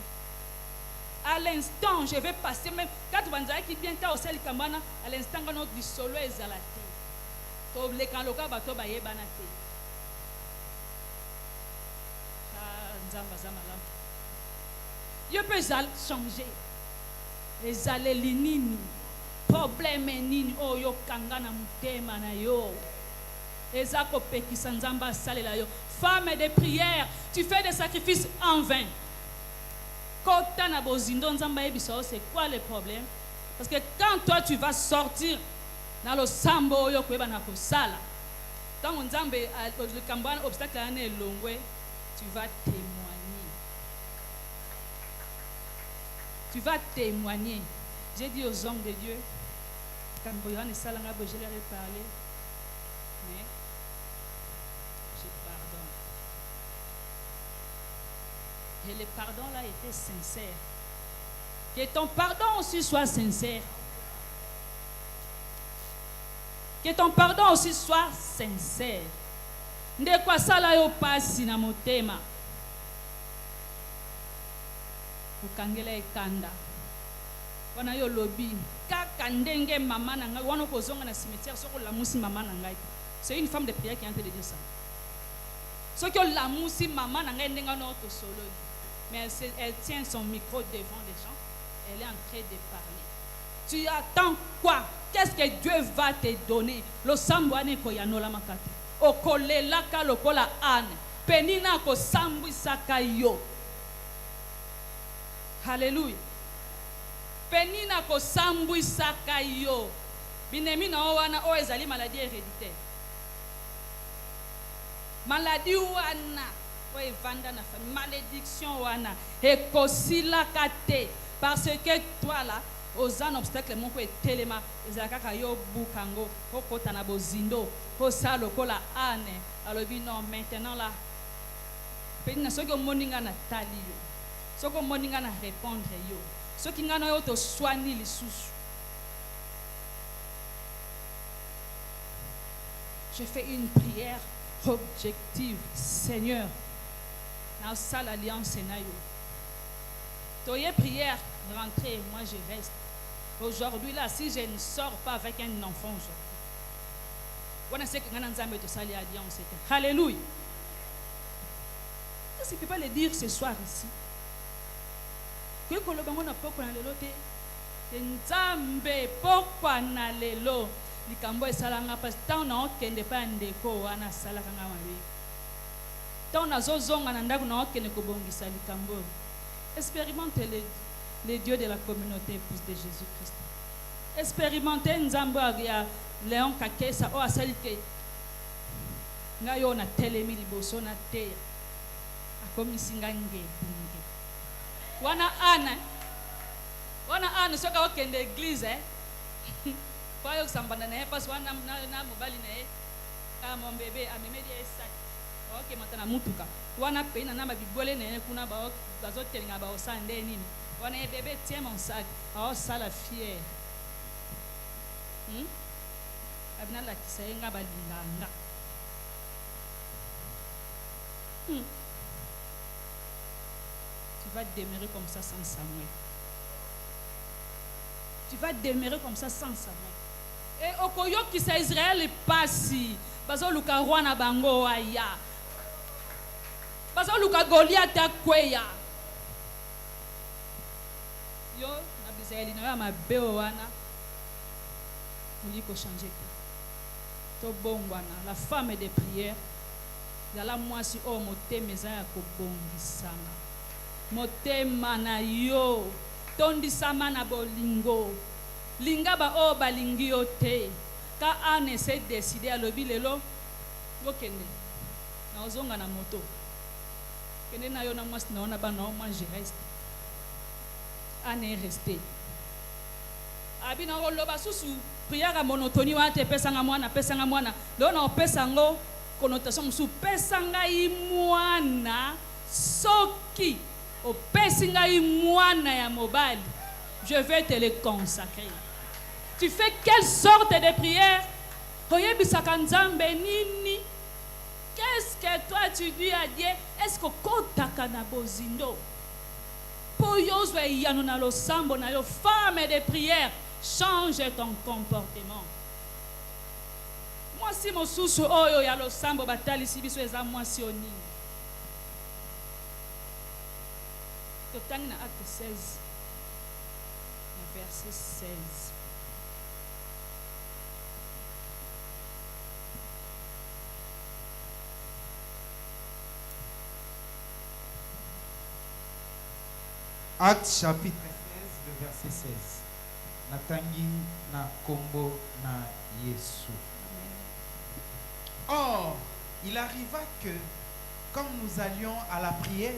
À l'instant, je vais passer, même quand tu vas qui vient au sel kamana, à l'instant, quand notre solo est à la terre. Tu les quand le cas bateau baye banate. Je peux changer. Les allées linini, problème nini, oh yo kangana mutema na yo. Femme de prière, tu fais des sacrifices en vain. C'est quoi le problème? Parce que quand toi tu vas sortir dans le sambo, quand on le cambouan obstacle est long, tu vas témoigner. Tu vas témoigner. J'ai dit aux hommes de Dieu, quand je leur ai parlé, mais je pardonne. Et le pardon là était sincère. Que ton pardon aussi soit sincère. Que ton pardon aussi soit sincère. De quoi ça là yo passe na motema. Ukangela ekanda. Wana yo lobby. Kaka ndenge mama na ngai wana kozonga na cimetière soko la musi mama na ngai. C'est une femme de prière qui est en train de dire ça. Ce que la musi maman n'a rien de solo. Mais elle tient son micro devant les gens. Elle est en train de parler. Tu attends quoi? Qu'est-ce que Dieu va te donner? Lo sambwane ko yanola makati. Okolela ka lokola ane. Penina ko sambu isaka yo. Alléluia. Penina ko sambu isaka yo. Binemi na wana o ezali maladie héréditaire. Maladie wana o evanda na famille, malédiction wana ekosila kate parce que toi là aux un obstacle mon ko etelema ezakaka yo bukango okota na bozindo ko salo ko la ane alobi non maintenant là penina soko moninga na tali yo soko moninga na répondre yo soki ngana yo to soigner lisusu. Je fais une prière objective. Seigneur, dans cette alliance, tu as prière, rentrer, moi je reste. Aujourd'hui, là, si je ne sors pas avec un enfant aujourd'hui, on sait que nous avons fait alliance. Alléluia. Qu'est-ce que tu peux le dire ce soir ici? Que le monde n'a pas qu'on a le loté. Nzambe pourquoi na lelo likambo esalanga parce que tant na okende pa ndeko wana salaka nga mabe tant na zozonga na ndako na okende kobongisa likambo. Expérimentez les dieux de la communauté épouse de Jésus-Christ. Expérimentez nzambe ya Léon Kakesa o asalike nga yo na telemi liboso na te akomisi ngange wana ana soka okende église Pas yo sambanda na parce que na mobali na ye ka mon bébé a memedi sac. OK matana mutuka. Wana pe na ba bibole na ye kuna ba bazo telinga ba osande nini. Wana ye bébé tiens mon sac. Oh ça la fière. Abina la kisayenga ba linganga. Tu vas demeurer comme ça sans Samuel. Tu vas demeurer comme ça sans Samuel. Et okoyo qui c'est Israël passi. Bazo luka roi na bango aya. Bazo luka Goliath akweya. Yo na Israël na ma beo wana. Muli ko changer. To bongwana la femme de prière. Yala mwasi o motema eza ya kobongisama. Motema na yo tondisama na bolingo. Linga ba o balingi yo te. Ka ane se décider à lobi lelo okende. Na ozonga na moto. Kende na yo na mwasi na ona ba na moi je reste. Ane rester. Abi na loba susu prière monotonie wa te pesanga mwana. Lo na opesango connotation sous pesanga imwana soki o pesinga imwana ya mobali je vais te le consacrer. Tu fais quelle sorte de prière? Oyebisaka nzambe nini? Qu'est-ce que toi tu dis à Dieu? Est-ce que kotaka na bozindo po yozwe yano na losambo na yo femme de prière? Change ton comportement. Moi si mon sous oyo ya lo sambo batali si biso eza moi si oni. Totani na acte 16. Na verset 16.
Acte chapitre 16, le verset 16. Natangi na kombo na Yesu. Or, il arriva que, quand nous allions à la prière,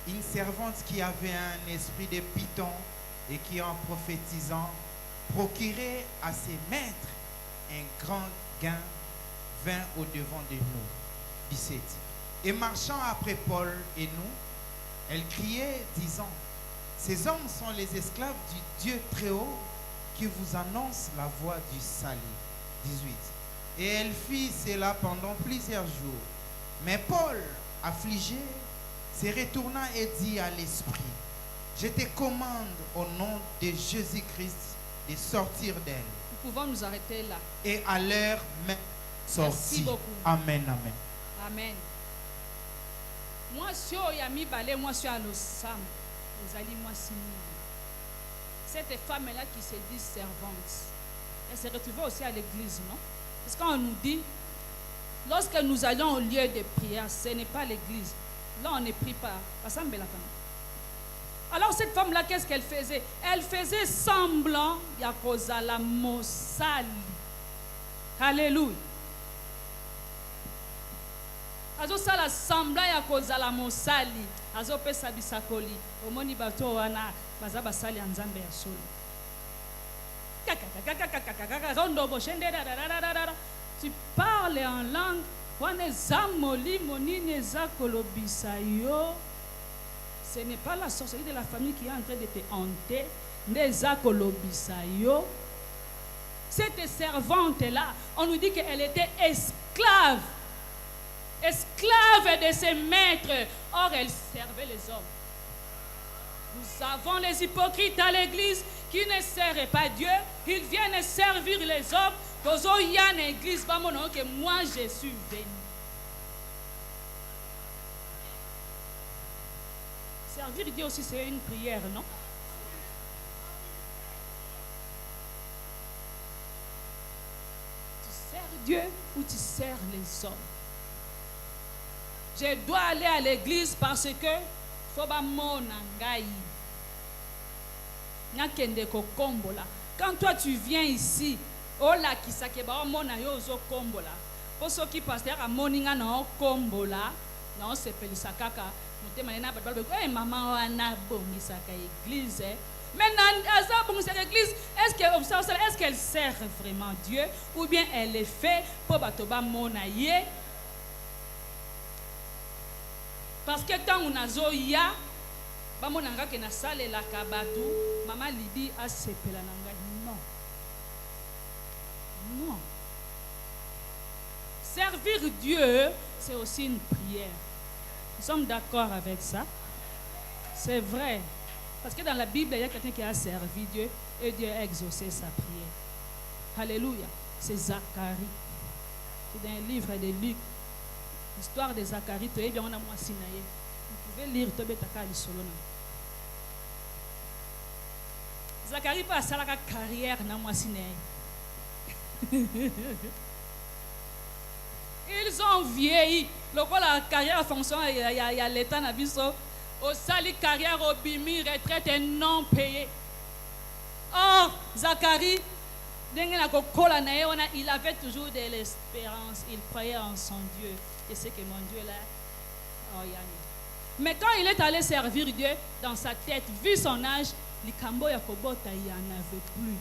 une servante qui avait un esprit de python et qui, en prophétisant, procurait à ses maîtres un grand gain, vint au-devant de nous. 17. Et marchant après Paul et nous, elle criait, disant, ces hommes sont les esclaves du Dieu très haut qui vous annonce la voie du salut. 18. Et elle fit cela pendant plusieurs jours. Mais Paul, affligé, se retourna et dit à l'esprit, je te commande au nom de Jésus-Christ de sortir d'elle.
Nous pouvons nous arrêter là.
Et à l'heure même sortit.
Merci beaucoup.
Amen, amen.
Amen. Moi, si on a mis balai, moi, si on a le sam, les alliés, moi, si. Cette femme-là qui se dit servante, elle s'est retrouvée aussi à l'église, non? Parce qu'on nous dit, lorsque nous allons au lieu de prière, ce n'est pas l'église. Là, on ne prie pas. Alors, cette femme-là, qu'est-ce qu'elle faisait? Elle faisait semblant, Yakozala Mosali. Alléluia. Azo sala semblant Yakozala Mosali. Azo pesa bisakoli. Omoni bato wana, baza basali anzambe ya solo. Tu parles en langue. Ce n'est pas la sorcellerie de la famille qui est en train de te hanter. Cette servante-là, on nous dit qu'elle était esclave. Esclave de ses maîtres. Or, elle servait les hommes. Nous avons les hypocrites à l'église qui ne servent pas Dieu. Ils viennent servir les hommes. Il y a une église, que moi je suis venu. Servir Dieu aussi, c'est une prière, non? Tu sers Dieu ou tu sers les hommes? Je dois aller à l'église parce que quand toi tu viens ici, ola kisakeba mona yo zo kombola. Pour ceux qui pasteur a moninga na kombola, na se pelisa kaka, mutema na ba maman wana bongisaka église, Maintenant, cette église, est-ce qu'elle sert vraiment Dieu ou bien elle est faite pour batoba monaye? Parce que quand on a zoya, bamonanga ke na sale la kabatu, maman Lydie a sepela nanga. Non. Non. Servir Dieu, c'est aussi une prière. Nous sommes d'accord avec ça. C'est vrai. Parce que dans la Bible, il y a quelqu'un qui a servi Dieu et Dieu a exaucé sa prière. Alléluia. C'est Zacharie. C'est dans un livre de Luc. L'histoire de Zacharie. Vous pouvez lire Zacharie peut faire sa carrière dans moi Sinaï. Ils ont vieilli. La carrière fonctionne, il y a l'état nabiso. Au sali carrière au bimi, retraite non payée. Or, Zacharie, il avait toujours de l'espérance. Il croyait en son Dieu. Et c'est que mon Dieu là. Oh, mais quand il est allé servir Dieu, dans sa tête, vu son âge, les Kambo Yakobota, il n'y en avait plus.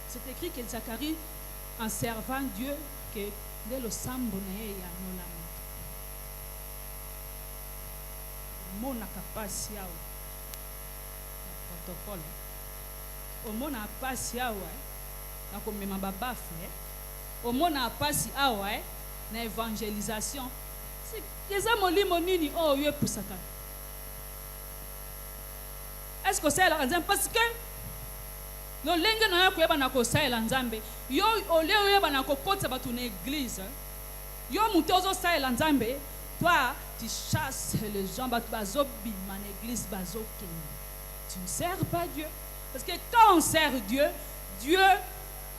C'est écrit que Zacharie, en servant Dieu, que dès le sambo na ye ya nolama. Mona kapasi yawe. Protocole. O mona apasi yawe. Na komema babafe. O mona apasi yawe. Na évangélisation. C'est yeza molimo nini o yue pusaka. Est-ce que c'est là parce que no lenge na yako yeba na ko saela nzambe yo oleo yeba na ko kotsa batu na église yo mutozo saela nzambe toi tu chasses les gens batu bazobi man église bazoken. Tu ne sers pas Dieu parce que quand on sert Dieu, Dieu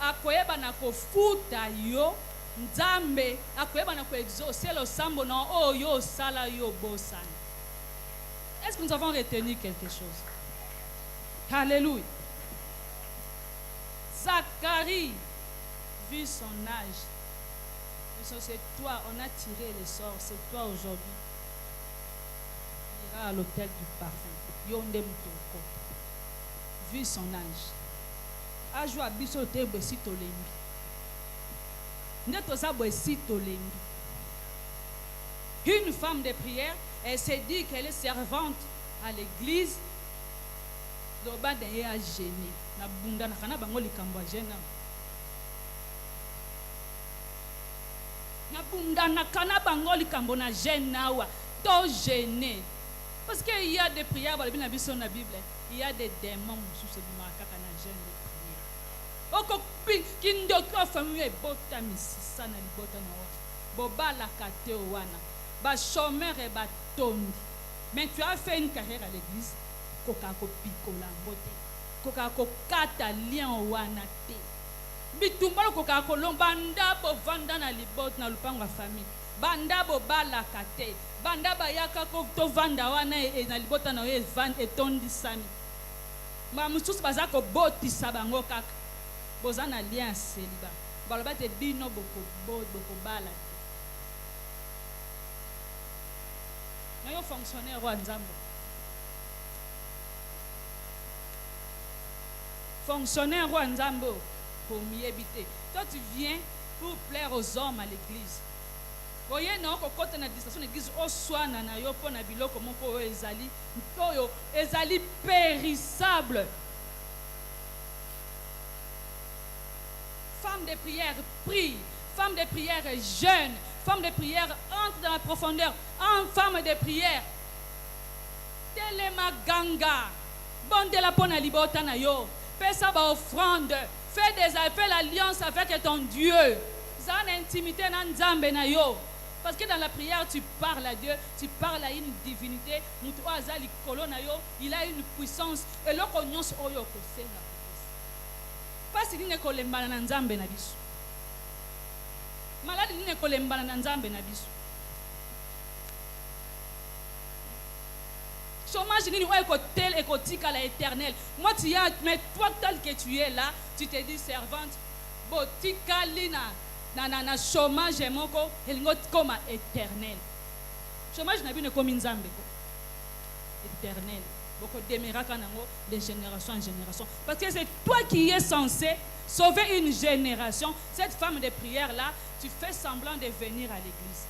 akoyeba na ko futa yo nzambe akoyeba na ko exaucer le sambo na oh yo sala yo bosan. Est-ce que nous avons retenu quelque chose? Alléluia. Zacharie, vu son âge, c'est toi, on a tiré les sorts, c'est toi aujourd'hui. Il ira à l'hôtel du parfum. Yonde Mutoko. Vu son âge. Ajoua biso te besi tolengi. Neto sa besi tolengi. Une femme de prière, elle s'est dit qu'elle est servante à l'église. Loba de a gêné. Na bunda na kana bango likambo gêna. Na bunda na kana bango likambo na gêna wa. To gêné. Parce qu'il y a des prières dans la Bible, il y a des démons sous ce marquage na gêne de prière. Oko kindoko famille bota misisa na libota na wa. Boba la kate wana. Ba chômeur et ba tondi. Mais tu as fait une carrière à l'église. Koka ko pikola mbote koka ko kata lien wana te bitumba koka ko lombanda bo vanda na libot na lupanga famille banda bo bala kate banda ba yaka ko to vanda wana e na libota na e van etondi sami ma mususu baza ko botisa bango kaka bozana lien celiba baloba te bino boko bala na yo fonctionnaire wa nzambo. Fonctionnaire roi Nzambo pour m'y habiter. Toi tu viens pour plaire aux hommes à l'église. Voyez non ko kote na distanciation l'église o swana na yo pona biloko moko ezali oyo ezali périssable. Femme de prière prie, femme de prière jeûne, femme de prière entre dans la profondeur, en femme de prière. Telema ganga. Bonde la pona libota na yo. Fais ça par offrande. Fais l'alliance avec ton Dieu. Ça une intimité dans Nzambe na yo. Parce que dans la prière, tu parles à Dieu, tu parles à une divinité. Il a une puissance. Et là, on nyons oyo ko senga. Pas si ne kolemba na Nzambe na biso. Malade ne kolemba na Nzambe na biso. Chômage ni tel écotique à l'éternel. Moi tu as, mais toi tel que tu es là, tu te dis servante, botika lina na chômage moko elingo comme éternel. Chômage na bi ne comme Nzambe ko. Éternel. de génération en génération. Parce que c'est toi qui es censé sauver une génération. Cette femme de prière-là, tu fais semblant de venir à l'église.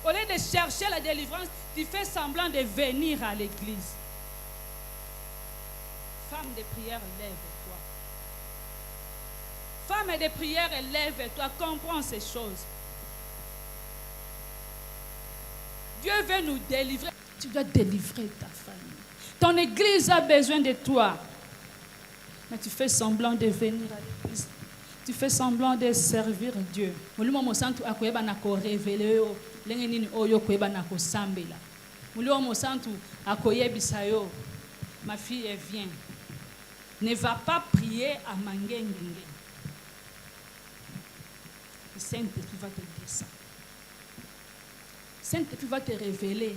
Au lieu de chercher la délivrance, tu fais semblant de venir à l'église. Femme de prière, lève-toi. Femme de prière, lève-toi. Comprends ces choses. Dieu veut nous délivrer. Tu dois délivrer ta famille. Ton église a besoin de toi. Mais tu fais semblant de venir à l'église. Tu fais semblant de servir Dieu. Ma fille, elle vient. Ne va pas prier à Mangengue. Le Saint-Esprit va te dire ça. Le Saint-Esprit va te révéler.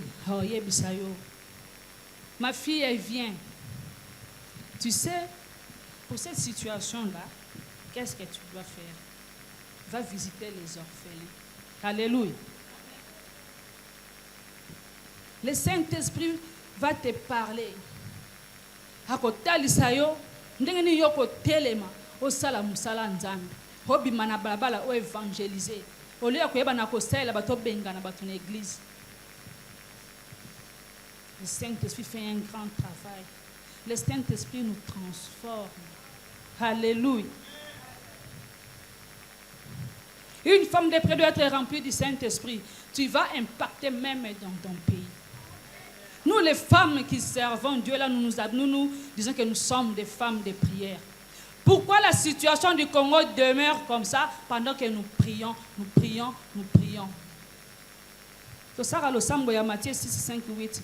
Ma fille, elle vient. Tu sais, pour cette situation-là, qu'est-ce que tu dois faire? Va visiter les orphelins. Alléluia. Le Saint-Esprit va te parler. Akotalisayo, ndengeni yoko telema, osala musala nzambe. Hobi mana balabala o évangéliser. Au lieu que yeba na kosela bato benga na bato na église. Le Saint-Esprit fait un grand travail. Le Saint-Esprit nous transforme. Alléluia. Une femme de prière doit être remplie du Saint-Esprit. Tu vas impacter même dans ton pays. Nous, les femmes qui servons Dieu, là, nous disons que nous sommes des femmes de prière. Pourquoi la situation du Congo demeure comme ça pendant que nous prions, nous prions, nous prions? C'est ça, le Sambo ya Matthieu 6, 5, 8.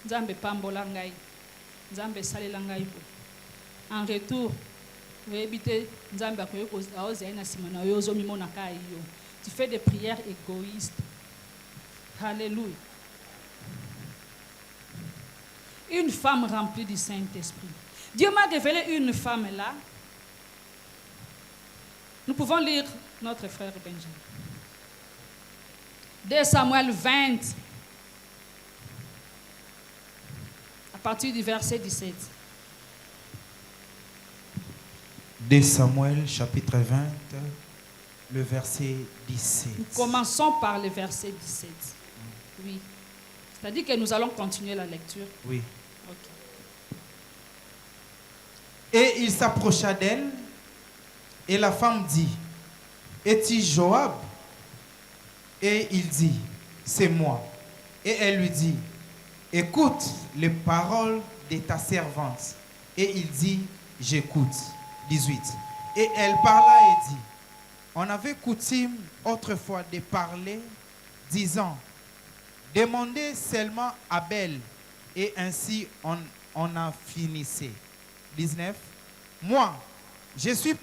Nzambe pambola ngai. Nzambe salela ngai. En retour, vous évitez Nzambe akoyeko aoza na simana yozo mimona kai yo. Tu fais des prières égoïstes. Alléluia. Une femme remplie du Saint-Esprit. Dieu m'a révélé une femme là. Nous pouvons lire notre frère Benjamin. 2 Samuel 20. À partir du verset 17.
2 Samuel chapitre 20. Le verset 17.
Nous commençons par le verset 17. Oui. C'est-à-dire que nous allons continuer la lecture.
Oui.
Ok.
Et il s'approcha d'elle, et la femme dit, es-tu Joab? Et il dit, c'est moi. Et elle lui dit, écoute les paroles de ta servante. Et il dit, j'écoute. 18. Et elle parla et dit, on avait coutume autrefois de parler, disant, demandez seulement Abel, et ainsi on en finissait. 19. Moi, je suis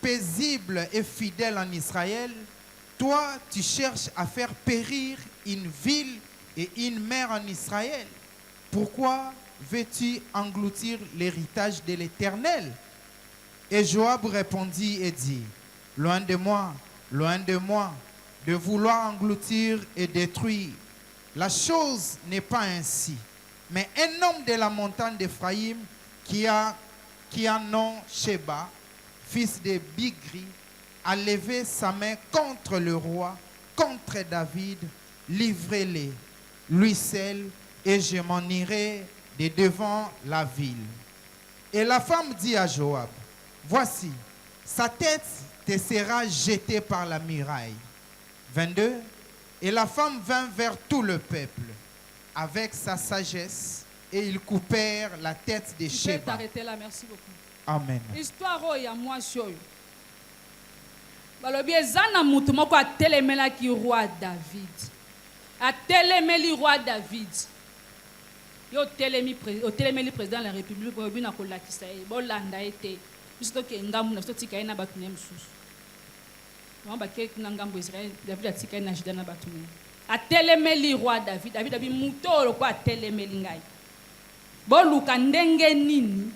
paisible et fidèle en Israël. Toi, tu cherches à faire périr une ville et une mère en Israël. Pourquoi veux-tu engloutir l'héritage de l'Éternel? Et Joab répondit et dit, loin de moi, de vouloir engloutir et détruire. La chose n'est pas ainsi. Mais un homme de la montagne d'Éphraïm qui a nom Sheba, fils de Bigri, a levé sa main contre le roi, contre David, livrez-les, lui seul, et je m'en irai de devant la ville. Et la femme dit à Joab, voici, sa tête te sera jetée par la muraille. 22. Et la femme vint vers tout le peuple avec sa sagesse, et ils coupèrent la tête de Sheba.
Tu peux t'arrêter là, merci beaucoup.
Amen.
Histoire ya moi shoyo. Balobi ezana mutu moko atelemela ki roi David. Atelemeli roi David. Yo telemeli président de la République obi na kolakisa e bolanda ete. Biso ke ngambu na sotika ina batu ne msusu. Wamba ke na ngambu Israël David atika ina jida na batu ne. Atelemeli roi David. David abi mutolo kwa atelemeli ngai. Boluka ndenge nini?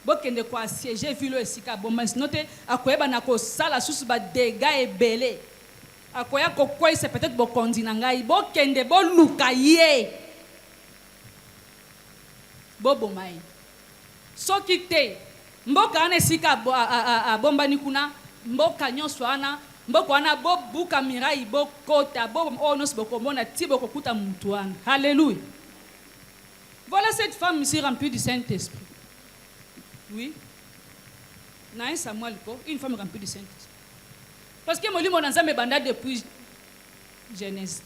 Bokende kwa siège vilo esika bomans note akoyeba na ko sala susu ba dégâts ebele. akoya kokwesa peut-être bokondi na ngai bokende boluka ye boboma ye soki te mboka wana esika abombani kuna mboka nyonso wana mboka wana bobuka mirai bokota oyo nyonso bokomona ti bokokuta mutu wana. Alléluia. Voilà cette femme ici remplie du Saint-Esprit. Oui. Na Samuel ko une femme remplie du Saint-Esprit. Parce que molimo na Nzambe banda depuis Genèse.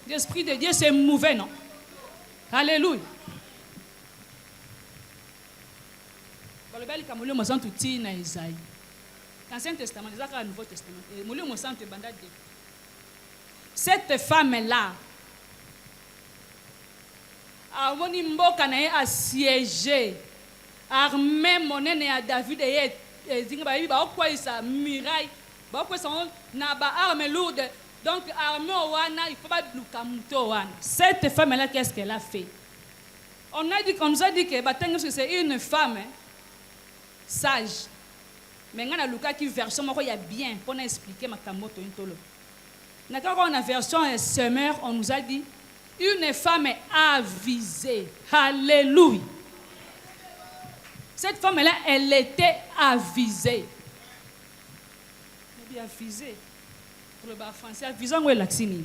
L'Esprit de Dieu s'est mouvé, non? Alléluia. L'Ancien Testament, le Nouveau Testament. Cette femme-là, avoni mboka na ye assiégé, armée monene ya David et zinga ba okwisa miraille, ba okwisa na ba arme lourde. Donc armée wana il faut pas luka muto wana. Cette femme-là, qu'est-ce qu'elle a fait? On nous a dit que c'est une femme sage. Mais on a lu qui version il y a bien pour expliquer ma kamoto intolo. Quand on a version semeur, on nous a dit une femme avisée. Alléluia. Cette femme-là, elle était avisée. Elle dit avisée. Pour le bas français, avisant où est l'accini.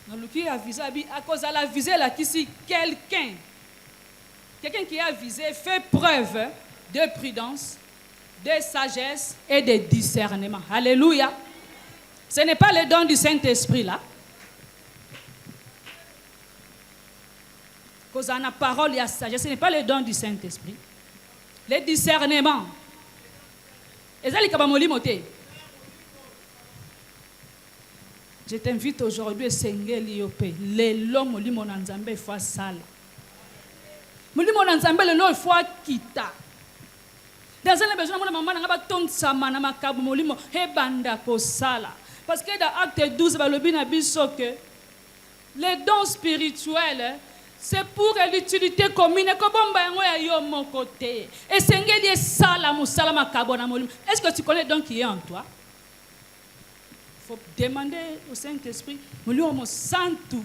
Dans le qui a avisé, à cause de la visée là, qui si quelqu'un qui a avisé fait preuve de prudence, de sagesse et de discernement. Alléluia. Ce n'est pas le don du Saint-Esprit là. Cause en la parole il y a sagesse, ce n'est pas le don du Saint-Esprit. Le discernement. Et ça, les kabamoli moté. Je t'invite aujourd'hui à Seigneur Liope. L'homme molimo nanzambe fois sale. Molimo nanzambe le nom fois kita. Dans un besoin mon maman n'a pas ton sama na makabu molimo he banda ko sala. Parce que dans Acte 12 ba lobi na biso que les dons spirituels c'est pour l'utilité commune ko bomba yango ya yo mon côté. Et Seigneur li sala musala makabu na molimo. Est-ce que tu connais donc qui est en toi? Il faut demander au Saint-Esprit, molimo mo santu.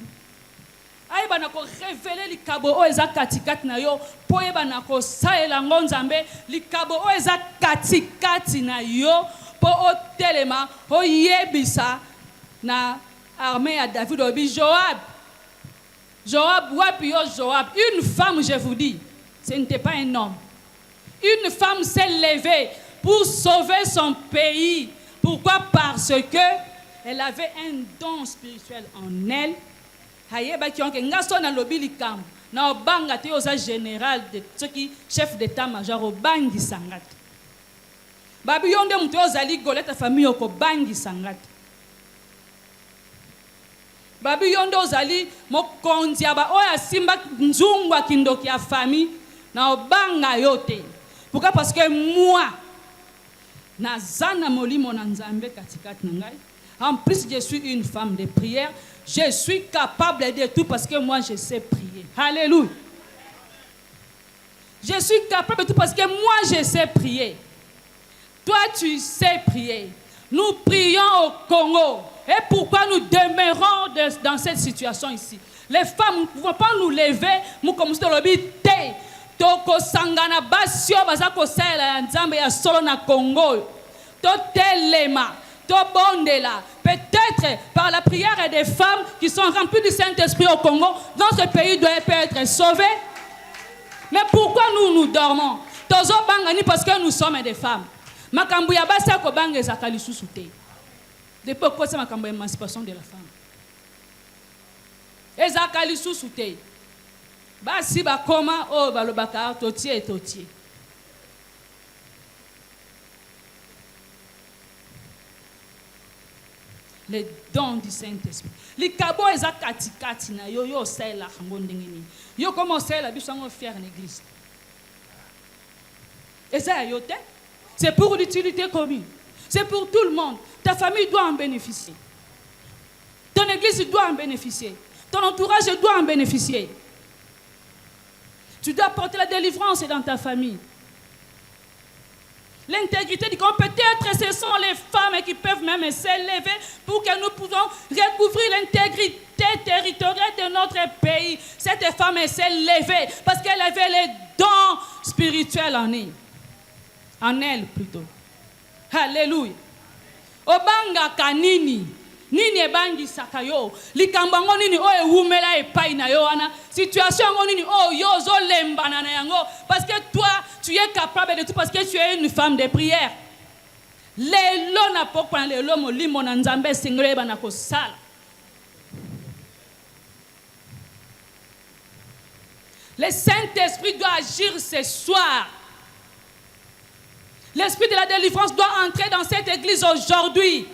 Aïe banako révéler likabo o eza katikati na yo po e banako saela ngonzambe likabo o eza katikati na yo po o telema o yebisa na armée à David obi Joab wapi yo Joab. Une femme, je vous dis, ce n'était pas un homme. Une femme s'est levée pour sauver son pays. Pourquoi? Parce que elle avait un don spirituel en elle. Hayeba ki onke ngaso na lobi likam na obanga te oza général de soki chef d'état-major obangi sangate babi yonde muto ozali goleta famille oko bangi sangate babi yonde ozali mokonzi aba oya simba nzungwa kindoki ya famille na obanga yote. Pourquoi? Parce que moi nazana molimo na nzambe katikati na ngai. En plus, je suis une femme de prière. Je suis capable de tout parce que moi, je sais prier. Alléluia. Je suis capable de tout parce que moi, je sais prier. Toi, tu sais prier. Nous prions au Congo. Et pourquoi nous demeurons dans cette situation ici? Les femmes, nous ne pouvons pas nous lever. Nous commençons à le dire. Toko sangana basio bazako sela nzambe ya solo na Congo. To telema. Peut-être par la prière des femmes qui sont remplies du Saint-Esprit au Congo, dans ce pays doit être sauvé. Mais pourquoi nous dormons? Tozo bangani parce que nous sommes des femmes. Makambu ya basa ko bange zakali susute. Depuis pourquoi c'est makambu émancipation de la femme? Ezakali susute. Basi bakoma o balobaka totie. Les dons du Saint-Esprit. Les kabo eza katikati na yo sela ngondengeni. Yo comment sela biso ngo faire en église. Et ça yote, c'est pour l'utilité commune. C'est pour tout le monde. Ta famille doit en bénéficier. Ton église doit en bénéficier. Ton entourage doit en bénéficier. Tu dois porter la délivrance dans ta famille. l'intégrité du corps. Peut-être ce sont les femmes qui peuvent même s'élever pour que nous puissions recouvrir l'intégrité territoriale de notre pays. Cette femme s'est levée parce qu'elle avait les dons spirituels en elle plutôt. Alléluia. Obanga kanini. Nini ebangi sakayo. Likambango nini o ewumela epai na yo ana. Situation nini o yo zo lembana na yango. Parce que toi, tu es capable de tout parce que tu es une femme de prière. Lelo na pokwa lelo molimo na nzambe singre bana ko sala. Le Saint-Esprit doit agir ce soir. L'esprit de la délivrance doit entrer dans cette église aujourd'hui.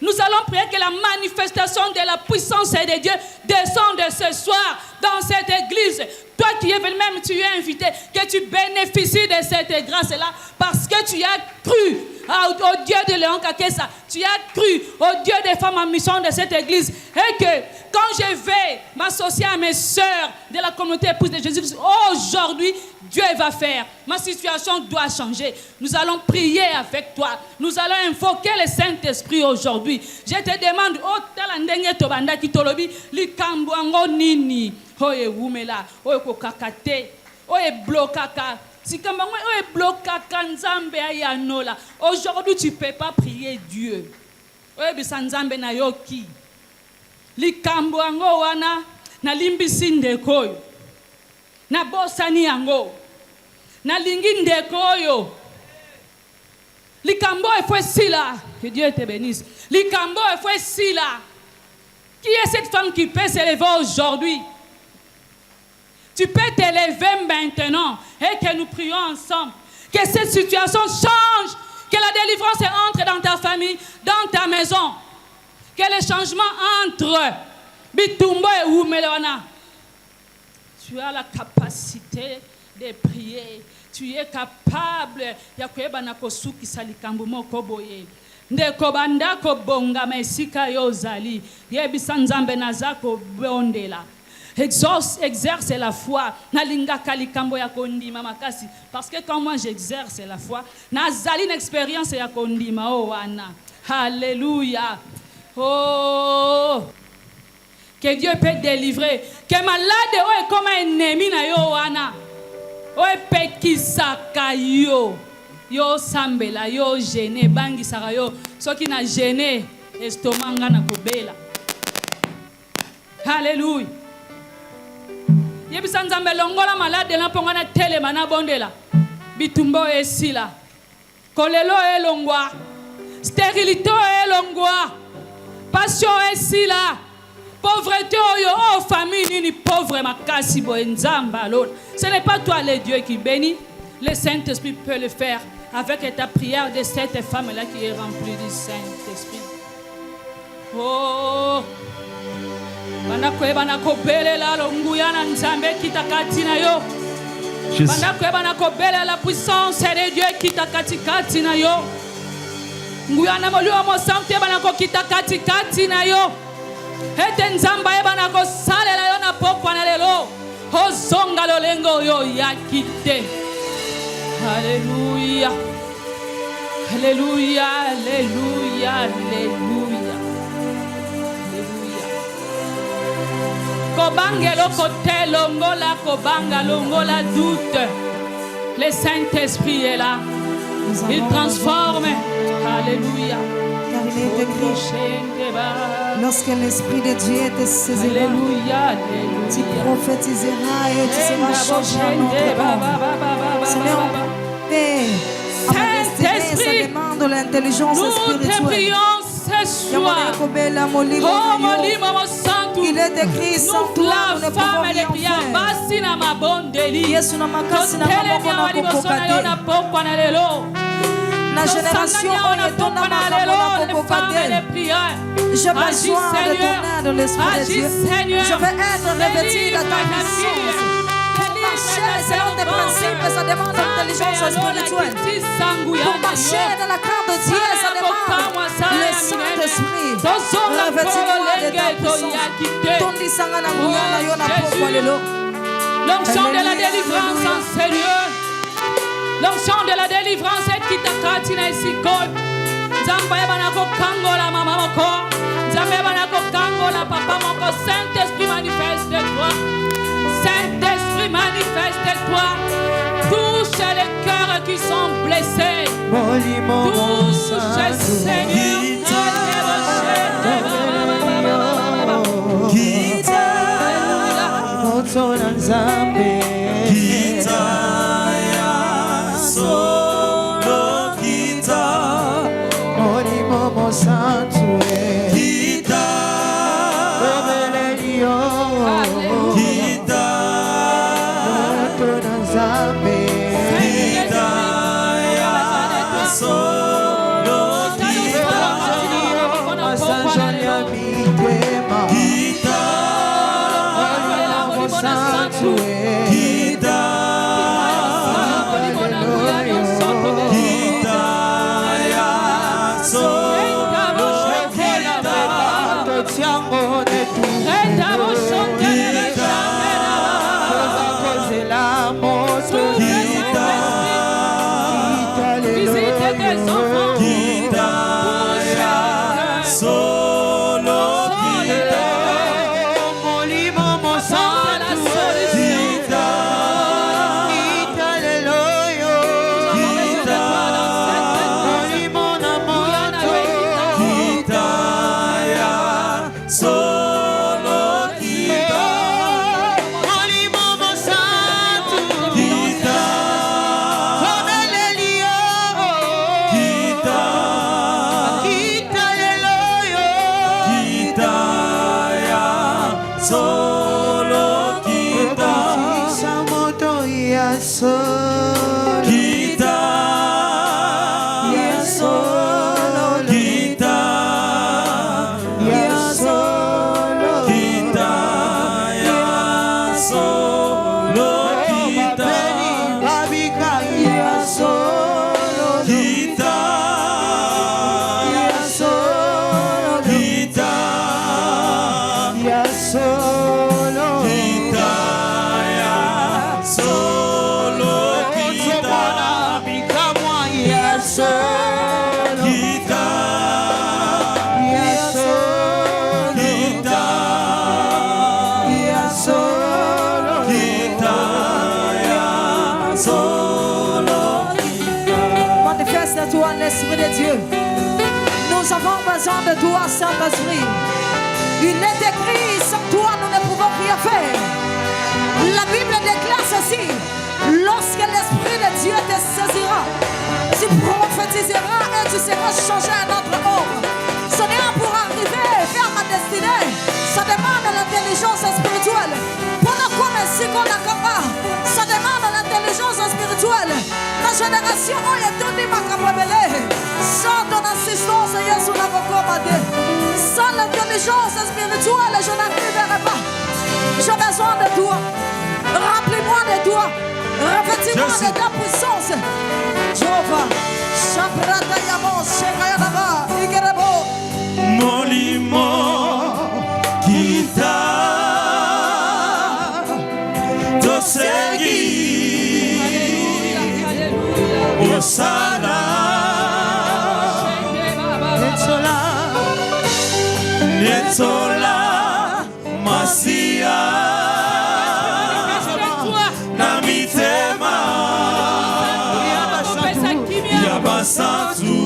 Nous allons prier que la manifestation de la puissance de Dieu descende ce soir dans cette église. Toi qui es venu, même tu es invité, que tu bénéficies de cette grâce-là parce que tu as cru au Dieu de Léon Kakesa. Tu as cru au Dieu des femmes en mission de cette église. Et que quand je vais m'associer à mes sœurs de la communauté épouse de Jésus, aujourd'hui, Dieu va faire. Ma situation doit changer. Nous allons prier avec toi. Nous allons invoquer le Saint-Esprit aujourd'hui. Je te demande, oh talandenge tobanda kitolobi, likambuango nini, oye wumela, oye kokakate, oye blokaka. Si comme oye blokaka nzambe ayanola. Aujourd'hui, tu ne peux pas prier Dieu. Oye bisanzambe na yoki. Likambuango wana na limbisi ndekoyo. Na bosani yango na lingi ndeko oyo likambo efwe sila, que Dieu te bénisse. Likambo efwe sila. Qui est cette femme qui peut s'élever aujourd'hui? Tu peux t'élever maintenant et que nous prions ensemble que cette situation change, que la délivrance entre dans ta famille, dans ta maison, que le changement entre bitumbo et umelona. Tu as la capacité de prier. Tu es capable. Yakweba na kosuki salikambu moko boye. Ndeko bandako bonga mesika yozali. Yebisa nzambe nazako bondela. Exerce la foi. Nalinga kalikambo ya kondima makasi. Parce que quand moi j'exerce la foi, nazali une expérience ya kondima o wana. Alléluia. Oh. Que Dieu peut délivrer. Que malade est comme un ennemi na yo wana. Oe pekisaka yo. Yo sambela yo gêné bangi saka yo. Soki na gêné estomanga na kobela. Alléluia. Yebisa nzambe longola malade na ponga na telema na bondela. Bitumbo esila. Kolelo elongwa. Stérilité elongwa. Passion esila. Pauvreté, oh famille, ni pauvre makasi boenzamba l'autre. Ce n'est pas toi le Dieu qui bénit. Le Saint-Esprit peut le faire avec ta prière de cette femme-là qui est remplie du Saint-Esprit. Oh, banakwe banakobele la longuya na nzambe kitakati na yo. Banakwe banakobele la puissance de Dieu kitakati na yo. Nguya na molio mo santé banako kitakati na yo. Ete nzamba eba na kosalela yo na pokwa na lelo. Ozonga lolengo yo yakite. Alléluia. Alléluia, alléluia, alléluia. Alléluia. Kobangelo kote longola kobanga longola doute. Le Saint-Esprit est là. Il transforme. Alléluia.
Car il est écrit, lorsque l'Esprit de Dieu te saisira,
alléluia,
tu prophétiseras et tu seras changé en notre homme. Seigneur, à ma destinée, ça demande l'intelligence
nous te
spirituelle.
prions ce soir.
Il est écrit, sans toi, nous ne pouvons rien faire. Yesu na makasi na maboko na kokokade. La génération j'ai besoin de ton aide, l'Esprit de Dieu. Je veux être revêtu de ta puissance. Pour marcher selon tes principes, ça demande l'intelligence spirituelle. Pour marcher dans la crainte de Dieu, ça demande le Saint-Esprit. Revêtis-moi de ta puissance. Tondisanga na nguyana yo na pokwa lelo.
L'onction de la délivrance en Seigneur. L'onction de la délivrance est qui t'a katina ici. Zamba banako kangola mama moko. Zamba banako kangola papa moko. Saint-Esprit manifeste-toi. Saint-Esprit manifeste-toi. Touche les cœurs qui sont blessés. Touche Seigneur.
Manifeste-toi, l'Esprit de Dieu. Nous avons besoin de toi, Saint-Esprit. Il est écrit, sans toi, nous ne pouvons rien faire. La Bible déclare ceci: lorsque l'Esprit de Dieu te saisira, tu prophétiseras et tu seras changé à notre homme. Seigneur, pour arriver à faire ma destinée, ça demande l'intelligence spirituelle. Ça demande l'intelligence spirituelle. La génération est toute sans ton assistance, Jésus n'a pas commandé. Sans l'intelligence spirituelle, je n'arriverai pas. J'ai besoin de toi. Remplis-moi de toi. Revêtis-moi de ta puissance. Jéhovah. Shabrata Yamo, Shekayadaba, Igerebo.
Molimo, Kita, Tosegi, Osana, Netzola, Masia, Namitema, Yabasantu.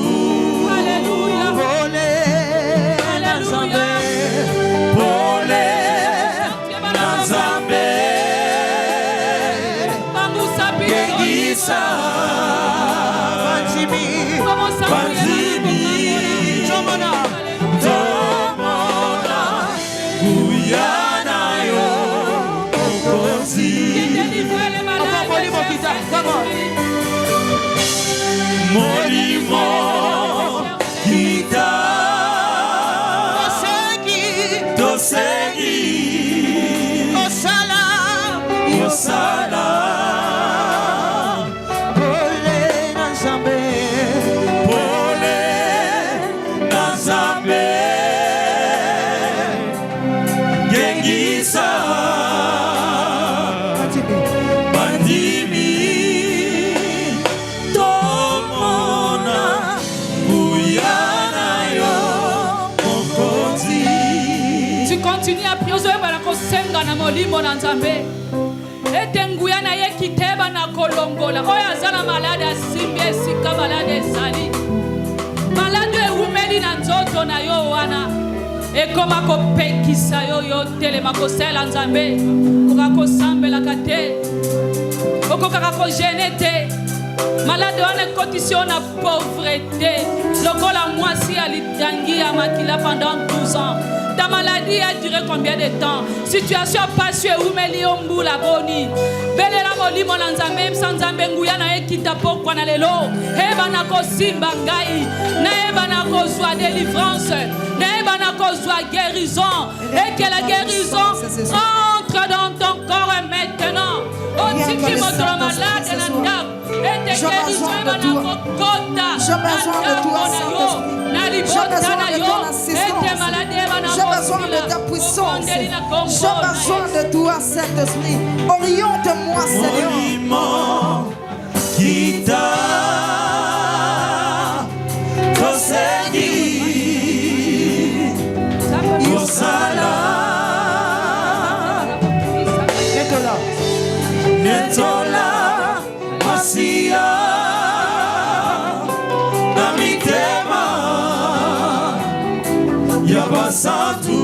continue à prier ozoyeba na kosenga na molimo na Nzambe ete nguya na ye kiteba na kolongola oyo aza na malade asimbi esika malade ezali malade ewumeli na nzoto na yo wana ekoma kopekisa yo telema kosala Nzambe okoka kosambelaka te okokaka kogene te malade wana ekotisi yo na pauvreté lokola mwasi alitangi ya makila pendant 12 ans. Ta maladie a duré combien de temps? Situation passée ewumeli yo mbula boni belela molimo na Nzambe msa Nzambe nguya na ekita pokwa na lelo eba na kosimba ngai na eba na kozwa délivrance na eba na kozwa guérison et que la guérison entre dans ton corps maintenant. Otiki motolo malade na ndako ete guérison eba na kokota
j'ai besoin de toi, Saint-Esprit.
na libota na yo ete malade eba na
j'ai besoin de ta puissance. J'ai besoin de toi, Saint-Esprit. Oriente-moi, Seigneur.
Kita Kosegi Yosala Netola Masia Namitema Yabasatu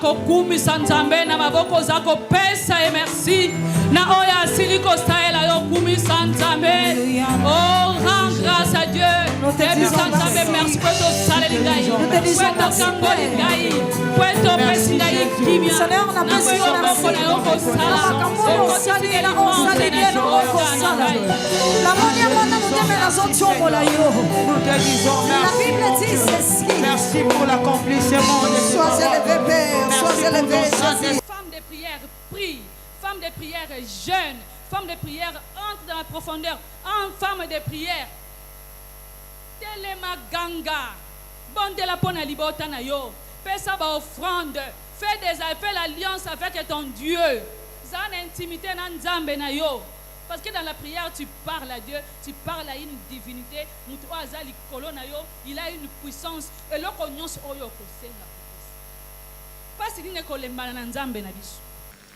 kokumisa Nzambe na maboko zako pesa et merci na oya asili kostaela yo kumisa Nzambe. Oh, rends grâce à Dieu. Ebisa Nzambe merci pour ton salaire ngai pour ton kangoli ngai pour ton pesi ngai kimia
Seigneur, on a besoin de la Bible dit ceci.
Merci pour l'accomplissement de
Sois élevé, Père. Sois élevé, Jésus.
Femme de prière, prie. Femme de prière, jeûne. Femme de prière, entre dans la profondeur. En femme de prière. Telema ganga. Bonde la pona libota na yo. Fais ça ba offrande. Fais l'alliance avec ton Dieu. Zan intimité na Nzambe na yo. Parce que dans la prière, tu parles à Dieu, tu parles à une divinité. Il a une puissance. Et là,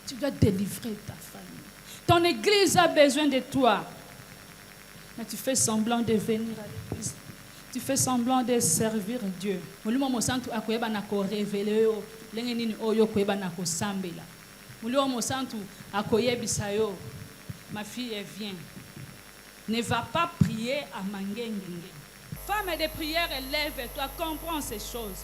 tu dois délivrer ta famille. Ton église a besoin de toi. Mais tu fais semblant de venir à l'église. Tu fais semblant de servir Dieu. Ma fille, elle vient. Ne va pas prier à Mangengenge. Femme de prière, lève-toi, comprends ces choses.